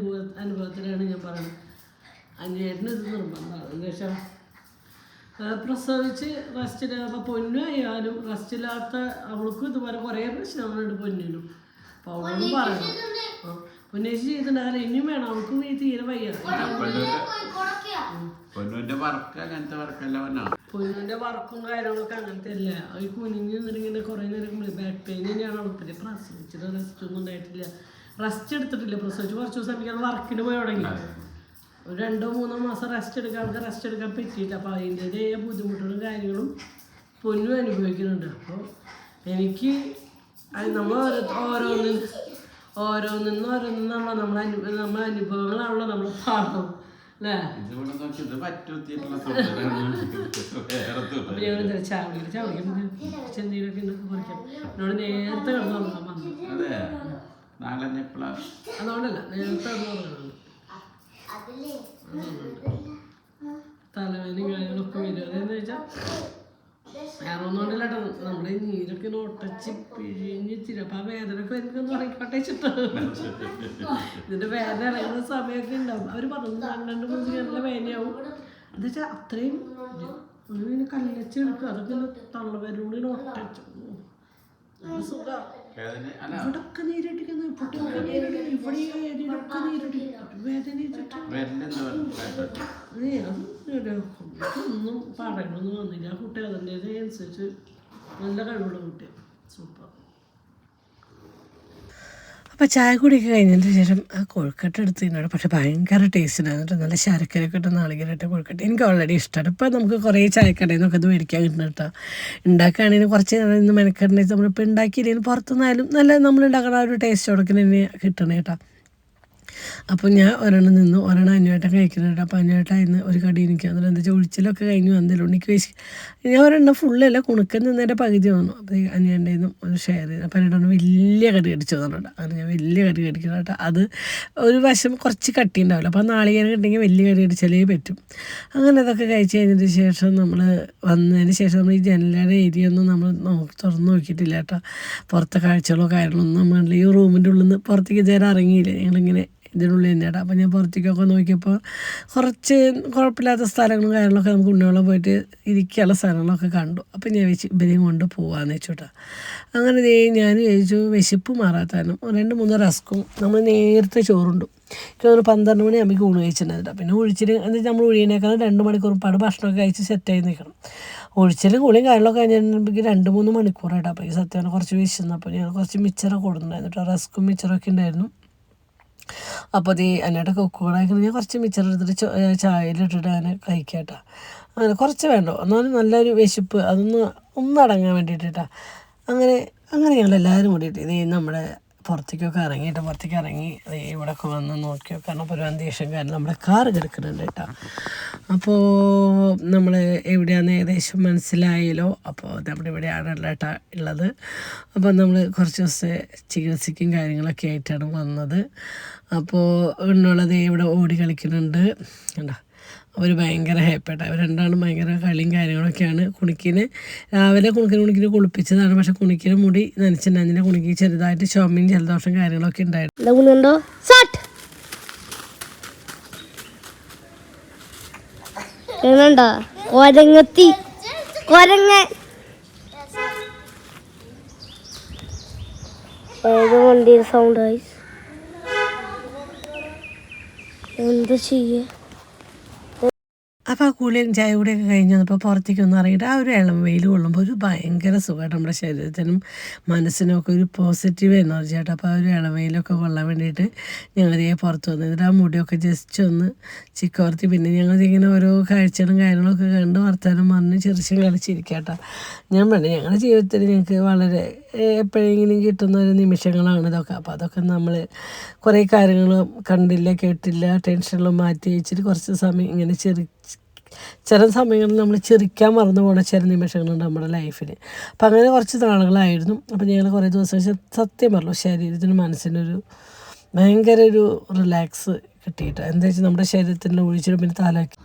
അനുഭവത്തിലാണ് ഞാൻ പറയുന്നത്. അന്വേഷണം ഇത് നിർബന്ധമാണ്. എന്താ വെച്ചാൽ പ്രസവിച്ച് റെസ്റ്റിലാകുമ്പോൾ പൊന്നുമായാലും റെസ്റ്റില്ലാത്ത അവൾക്കും ഇതുപോലെ കുറേ പ്രശ്നങ്ങളുണ്ട് പൊന്നിനും. അപ്പോൾ അവളോട് പറയണം, പൊന്നേശി ചെയ്തിട്ടുണ്ടാകാൻ ഇനിയും വേണം, അവൾക്കും ഈ തീരെ വയ്യ. പൊന്നിൻ്റെ വർക്കും കാര്യങ്ങളൊക്കെ അങ്ങനത്തെ അല്ല. ഈ കുനിഞ്ഞ് നിന്നിങ്ങനെ കുറേ നേരം ബാക്ക് പെയിൻ തന്നെയാണ് അവൾക്ക്. പ്രസവിച്ചിട്ട് റെസ്റ്റ് ഒന്നും ഉണ്ടായിട്ടില്ല, റെസ്റ്റ് എടുത്തിട്ടില്ല. പ്രസവിച്ച് കുറച്ച് ദിവസം എനിക്ക് വർക്കിന് പോയി തുടങ്ങി. ഒരു 2-3 മാസം റെസ്റ്റ് എടുക്കാൻ പറ്റിയില്ല. അപ്പോൾ അതിൻ്റെതായ ബുദ്ധിമുട്ടുകളും കാര്യങ്ങളും പൊന്നും അനുഭവിക്കുന്നുണ്ട്. അപ്പോൾ എനിക്ക് നമ്മൾ ഓരോന്നിന്നും നമ്മളെ അനുഭവങ്ങളാണല്ലോ നമ്മൾ പാടും അല്ലേ? അപ്പോൾ ഞങ്ങൾ ചാവടിക്കും ചെന്തിയിലൊക്കെ കുറയ്ക്കാം. എന്നോട് നേരത്തെ കിടന്ന് ഉറങ്ങാൻ പറഞ്ഞു. അതുകൊണ്ടല്ല, നേരത്തെ കിടന്ന് ഉറങ്ങണം. തലവേദനയും കാര്യങ്ങളൊക്കെ വരും. അതെന്ന് വെച്ചാൽ വേറെ ഒന്നുകൊണ്ടല്ല കേട്ടോ, നമ്മുടെ നീരൊക്കെ ഒട്ടച്ച് പിഴിഞ്ഞ് തിരി. അപ്പം ആ വേദനയൊക്കെ എനിക്കൊന്ന് ഉറങ്ങിക്കോട്ടെ വെച്ചിട്ട് ഇതിൻ്റെ വേദന ഇറങ്ങുന്ന സമയമൊക്കെ ഉണ്ടാവും. അവർ പറഞ്ഞു 2-3 നല്ല വേദനയാവും. എന്താ വെച്ചാൽ അത്രയും ഇങ്ങനെ കല്ലച്ചെടുക്കുക. അതൊക്കെ തള്ളവേരോട് ഒട്ടച്ചു സുഖം. ഇവിടൊക്കെ നീരടിക്കുന്നു, ഇപ്പൊട്ടൊക്കെ നീരടിക്കുന്നു, ഇവിടെ ഏരിയയിലൊക്കെ നീരടിക്കും വേദന. ഒന്നും പറയണമെന്ന് വന്നില്ല. ആ കുട്ടി അതിൻ്റെതനുസരിച്ച് നല്ല കഴിവുള്ള കുട്ടിയാണ്. സൂപ്പർ. അപ്പോൾ ചായ കുടിയൊക്കെ കഴിഞ്ഞതിന് ശേഷം ആ കൊഴുക്കട്ട എടുത്ത് തിന്നോട്. പക്ഷേ ഭയങ്കര ടേസ്റ്റിനാണ് കേട്ടോ. നല്ല ശർക്കരയൊക്കെ ഇട്ട് നാളികേരമായിട്ട് കൊഴുക്കട്ട എനിക്ക് ഓൾറെഡി ഇഷ്ടമാണ്. ഇപ്പോൾ നമുക്ക് കുറേ ചായക്കടയിൽ നിന്നൊക്കെ ഇത് മേടിക്കാൻ കിട്ടുന്ന കേട്ടോ. ഉണ്ടാക്കുകയാണെങ്കിൽ കുറച്ച് ഇന്ന് മെനക്കെടണമെങ്കിൽ നമ്മളിപ്പോൾ ഉണ്ടാക്കിയില്ലെങ്കിൽ പുറത്തുനിന്നായാലും നല്ല നമ്മൾ ഉണ്ടാക്കുന്ന ഒരു ടേസ്റ്റോടൊക്കെ തന്നെ കിട്ടണം കേട്ടോ. അപ്പോൾ ഞാൻ ഒരെണ്ണം അന്വേട്ടം കഴിക്കുന്നുണ്ട്. അപ്പോൾ അന്വേട്ടായിരുന്നു ഒരു കടി എനിക്ക് വന്നിട്ട് എന്താ വെച്ചാൽ ഒഴിച്ചിലൊക്കെ കഴിഞ്ഞ് വന്നല്ലോ എനിക്ക് ഞാൻ ഒരെണ്ണം ഫുള്ളല്ല കുണുക്കൻ നിന്നതിൻ്റെ പകുതി വന്നു. അപ്പോൾ അന്വേൻ്റെ നിന്നും ഒരു ഷെയർ ചെയ്തു. അപ്പോൾ അന്വേട്ട വലിയ കടി കടിച്ചു തന്നിട്ടുണ്ട്. അങ്ങനെ ഞാൻ വലിയ കടി കടിക്കണം കേട്ടോ. അത് ഒരു വശം കുറച്ച് കട്ടി ഉണ്ടാവില്ല. അപ്പോൾ നാളികേരം കിട്ടിയെങ്കിൽ വലിയ കടി അടിച്ചാലേ പറ്റും. അങ്ങനെ അതൊക്കെ കഴിച്ച് കഴിഞ്ഞതിന് ശേഷം നമ്മൾ വന്നതിന് ശേഷം നമ്മൾ ഈ ജനലയുടെ ഏരിയ ഒന്നും നമ്മൾ തുറന്ന് നോക്കിയിട്ടില്ല കേട്ടോ. പുറത്തെ കാഴ്ചകളോ കാര്യങ്ങളൊന്നും നമ്മൾ ഈ റൂമിൻ്റെ ഉള്ളിൽ നിന്ന് പുറത്തേക്ക് ഇതുവരെ ഇറങ്ങിയില്ല. ഞങ്ങളിങ്ങനെ ഇതിനുള്ളിൽ തന്നെയാണ്. അപ്പോൾ ഞാൻ പുറത്തേക്കൊക്കെ നോക്കിയപ്പോൾ കുറച്ച് കുഴപ്പമില്ലാത്ത സ്ഥലങ്ങളും കാര്യങ്ങളൊക്കെ നമുക്ക് ഉണ്ണിയോളം പോയിട്ട് ഇരിക്കാനുള്ള സ്ഥലങ്ങളൊക്കെ കണ്ടു. അപ്പോൾ ഞാൻ വെച്ച് ഇവരെയും കൊണ്ട് പോകാമെന്ന് വെച്ചോട്ടാ. അങ്ങനെ ഞാൻ ചോദിച്ചു വിശപ്പ് മാറാത്താനും 2-3 റസ്ക്കും നമ്മൾ നേരത്തെ ചോറുണ്ടു. എനിക്ക് 12 മണിയാകുമ്പോൾ ഊണ് കഴിച്ചിട്ടുണ്ടായിരുന്നു. പിന്നെ ഒഴിച്ചിൽ എന്താ വെച്ചാൽ നമ്മൾ ഒഴിയണേക്കാൾ 2 മണിക്കൂർ പാട് ഭക്ഷണമൊക്കെ കഴിച്ച് സെറ്റായി നിൽക്കണം. ഒഴിച്ചിലും കുളിയും കാര്യങ്ങളൊക്കെ കഴിഞ്ഞിട്ടുണ്ടെങ്കിൽ 2-3 മണിക്കൂറായിട്ട്. അപ്പോൾ ഈ സത്യം കുറച്ച് വിശന്നപ്പോൾ ഞാൻ കുറച്ച് മിച്ചറൊക്കെ കൊടുത്തിട്ടുണ്ടായിരുന്നു കേട്ടോ. റസ്ക്കും മിച്ചറൊക്കെ ഉണ്ടായിരുന്നു. അപ്പോൾ അത് അതിനായിട്ട് കൊക്കുകളായിരിക്കണം. ഞാൻ കുറച്ച് മിച്ചർ എടുത്തിട്ട് ചായയിലിട്ടിട്ട് അങ്ങനെ കഴിക്കാട്ടോ. അങ്ങനെ കുറച്ച് വേണ്ടോ എന്നാലും നല്ലൊരു വിശപ്പ് ഒന്നടങ്ങാൻ വേണ്ടിയിട്ടാ. അങ്ങനെ ഞങ്ങളെല്ലാവരും കൂടിയിട്ട് ഇത് നമ്മുടെ പുറത്തേക്ക് ഇറങ്ങി ഇവിടെയൊക്കെ വന്ന് നോക്കി നോക്കണം. അപ്പോൾ ഒരു അന്തരീക്ഷം കാരണം നമ്മുടെ കാറ് കിടക്കുന്നുണ്ട് കേട്ടോ. അപ്പോൾ നമ്മൾ എവിടെയാണെന്ന് ഏകദേശം മനസ്സിലായല്ലോ. അപ്പോൾ നമ്മുടെ ഇവിടെയാണല്ലോ കേട്ടോ ഉള്ളത്. അപ്പോൾ നമ്മൾ കുറച്ച് ദിവസത്തെ ചികിത്സയ്ക്കും കാര്യങ്ങളൊക്കെ ആയിട്ടാണ് വന്നത്. അപ്പോൾ ഉള്ളത് ഇവിടെ ഓടി കളിക്കുന്നുണ്ട് കണ്ടോ. അവർ ഭയങ്കര ഹാപ്പിയായിട്ട് അവർ രണ്ടാളും ഭയങ്കര കളിയും കാര്യങ്ങളൊക്കെയാണ്. രാവിലെ കുണിക്കിന് കുളിപ്പിച്ചതാണ്. പക്ഷെ കുണിക്കിന് മുടി നനച്ചിട്ടുണ്ടായിരുന്നില്ല. കുണിക്ക് ചെറുതായിട്ട് ചുമയും ജലദോഷം കാര്യങ്ങളൊക്കെ ഉണ്ടായിരുന്നു. കേൾക്കണ്ടാ കൊരങ്ങത്തി കൊരങ്ങ വണ്ടിയുടെ സൗണ്ട് ആയി എന്താ ചെയ്യ. അപ്പോൾ ആ കുളിയും ചായ കൂടിയൊക്കെ കഴിഞ്ഞ് വന്നപ്പോൾ പുറത്തേക്ക് ഒന്ന് ഇറങ്ങിയിട്ട് ആ ഒരു ഇളം വെയിൽ കൊള്ളുമ്പോൾ ഒരു ഭയങ്കര സുഖമായിട്ട് നമ്മുടെ ശരീരത്തിനും മനസ്സിനൊക്കെ ഒരു പോസിറ്റീവ് എനർജി ആയിട്ട്. അപ്പോൾ ആ ഒരു ഇളം വെയിലൊക്കെ കൊള്ളാൻ വേണ്ടിയിട്ട് ഞങ്ങളിതേ പുറത്ത് വന്നു. എന്നിട്ട് ആ മുടിയൊക്കെ ജസ്റ്റ് ഒന്ന് ചിക്കോർത്തി പിന്നെ ഞങ്ങളിങ്ങനെ ഓരോ കാഴ്ചകളും കാര്യങ്ങളൊക്കെ കണ്ട് വർത്താനം പറഞ്ഞ് ചെറിച്ചും കളിച്ചിരിക്കാട്ടോ. ഞാൻ പറഞ്ഞു ഞങ്ങളുടെ ജീവിതത്തിൽ ഞങ്ങൾക്ക് വളരെ എപ്പോഴെങ്കിലും കിട്ടുന്ന ഒരു നിമിഷങ്ങളാണ് ഇതൊക്കെ. അപ്പോൾ അതൊക്കെ നമ്മൾ കുറേ കാര്യങ്ങൾ കണ്ടില്ല കേട്ടില്ല ടെൻഷനിലും മാറ്റി വെച്ചിട്ട് കുറച്ച് സമയം ഇങ്ങനെ ചില സമയങ്ങളിൽ നമ്മൾ ചിരിക്കാൻ മറന്നു പോകുന്ന ചില നിമിഷങ്ങളുണ്ട് നമ്മുടെ ലൈഫിൽ. അപ്പം അങ്ങനെ കുറച്ച് നാളുകളായിരുന്നു. അപ്പം ഞങ്ങൾ കുറേ ദിവസം സത്യം പറഞ്ഞു ശരീരത്തിനും മനസ്സിനൊരു ഭയങ്കര ഒരു റിലാക്സ് കിട്ടിയിട്ട്. എന്താ വെച്ചാൽ നമ്മുടെ ശരീരത്തിൻ്റെ ഒഴിച്ചിട്ട് പിന്നെ തലയ്ക്ക്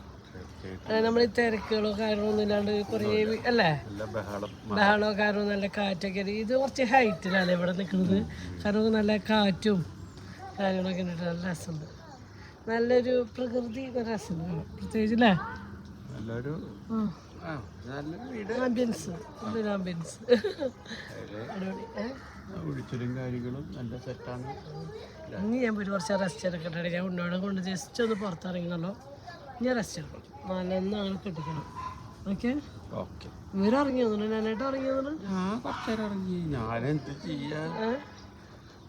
നമ്മൾ ഈ തിരക്കുകളോ കാര്യങ്ങളൊന്നും ഇല്ലാണ്ട് കുറേ അല്ലേ ബഹളമോ കാര്യമോ നല്ല കാറ്റൊക്കെ. ഇത് കുറച്ച് ഹൈറ്റിലാണ് ഇവിടെ നിൽക്കുന്നത്. കാരണം നല്ല കാറ്റും കാര്യങ്ങളൊക്കെ ഉണ്ട്. നല്ല രസമുണ്ട്. നല്ലൊരു പ്രകൃതി രസമുണ്ട് പ്രത്യേകിച്ച് അല്ലേ. ആംബിയൻസ് ഇനി ഞാൻ ഒരു കുറച്ച് റെസ്റ്റ് എടുക്കട്ടെ. ഞാൻ ഉണ്ണോടെ കൊണ്ട് ജസ്റ്റ് ഒന്ന് പുറത്തിറങ്ങിയല്ലോ. ഞാൻ റെസ്റ്റ് എടുക്കണം. നല്ലൊന്നും അങ്ങനെ കെട്ടിക്കണം. ഓക്കെ ഇവരും ഇറങ്ങി തോന്നുന്നു. ഞാനായിട്ട് ഇറങ്ങി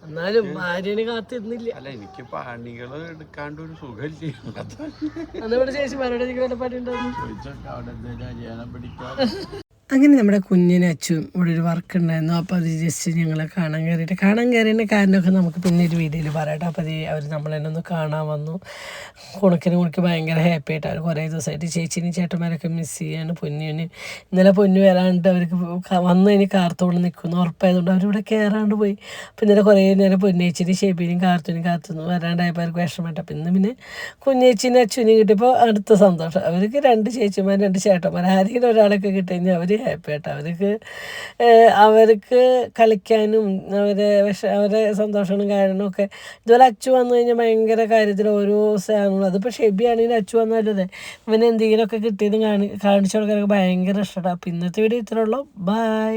എന്നാലും ഭാര്യനെ കാത്തിരുന്നില്ല. അല്ല എനിക്ക് പണികള് എടുക്കാണ്ട് ഒരു സുഖമില്ല. അന്നിവിടെ ചേച്ചിമാരോട് എനിക്ക് വല്ല പണി ഉണ്ടായിരുന്നു. ചോദിച്ചോക്കെ അവിടെ എന്താ പിടിക്കാം. അങ്ങനെ നമ്മുടെ കുഞ്ഞിന് അച്ഛൻ ഇവിടെ ഒരു വർക്ക് ഉണ്ടായിരുന്നു. അപ്പോൾ അത് ജസ്റ്റ് ഞങ്ങളെ കാണാൻ കയറിയതിൻ്റെ കാരണമൊക്കെ നമുക്ക് പിന്നെ ഒരു വീഡിയോയിൽ പറയട്ടെ. അപ്പോൾ അവർ നമ്മളെന്നെ ഒന്ന് കാണാൻ വന്നു. കുണുക്ക് ഭയങ്കര ഹാപ്പി ആയിട്ട്. അവർ കുറേ ദിവസമായിട്ട് ചേച്ചിനും ചേട്ടന്മാരൊക്കെ മിസ് ചെയ്യാണ്. പൊന്നിന് ഇന്നലെ പൊന്നു വരാണ്ട് അവർക്ക് വന്ന് ഇനി കാർത്തോണ്ട് നിൽക്കുന്നു ഉറപ്പായതുകൊണ്ട് അവരിവിടെ കയറാണ്ട് പോയി. അപ്പോൾ ഇന്നലെ കുറേ നേരം പൊന്നേച്ചിനും ഷേപ്പിനും കാർത്തുനിന്ന് വരാണ്ടായപ്പോൾ അവർക്ക് വിഷമമായിട്ട്. അപ്പോൾ ഇന്ന് പിന്നെ കുഞ്ഞേച്ചിനും അച്ഛനും കിട്ടിയപ്പോൾ അടുത്ത സന്തോഷം. അവർക്ക് 2 ചേച്ചിമാർ 2 ചേട്ടന്മാർ ആരെങ്കിലും ഒരാളൊക്കെ കിട്ടിക്കഴിഞ്ഞാൽ അവർ ഹാപ്പി ആയിട്ട്. അവർക്ക് കളിക്കാനും അവരെ സന്തോഷങ്ങളും കാര്യങ്ങളും ഒക്കെ. ഇതുപോലെ അച്ചു വന്നു കഴിഞ്ഞാൽ ഭയങ്കര കാര്യത്തിൽ ഓരോ സാധനങ്ങളും. അതിപ്പോൾ ഷെബിയാണെങ്കിലും അച്ചു വന്നാലേ ഇവന് എന്തെങ്കിലുമൊക്കെ കിട്ടിയതും കാണിച്ചു കൊടുക്കാനൊക്കെ ഭയങ്കര ഇഷ്ടമാണ്. അപ്പോൾ ഇന്നത്തെ വീഡിയോ ഇത്രയുള്ളൂ. ബൈ.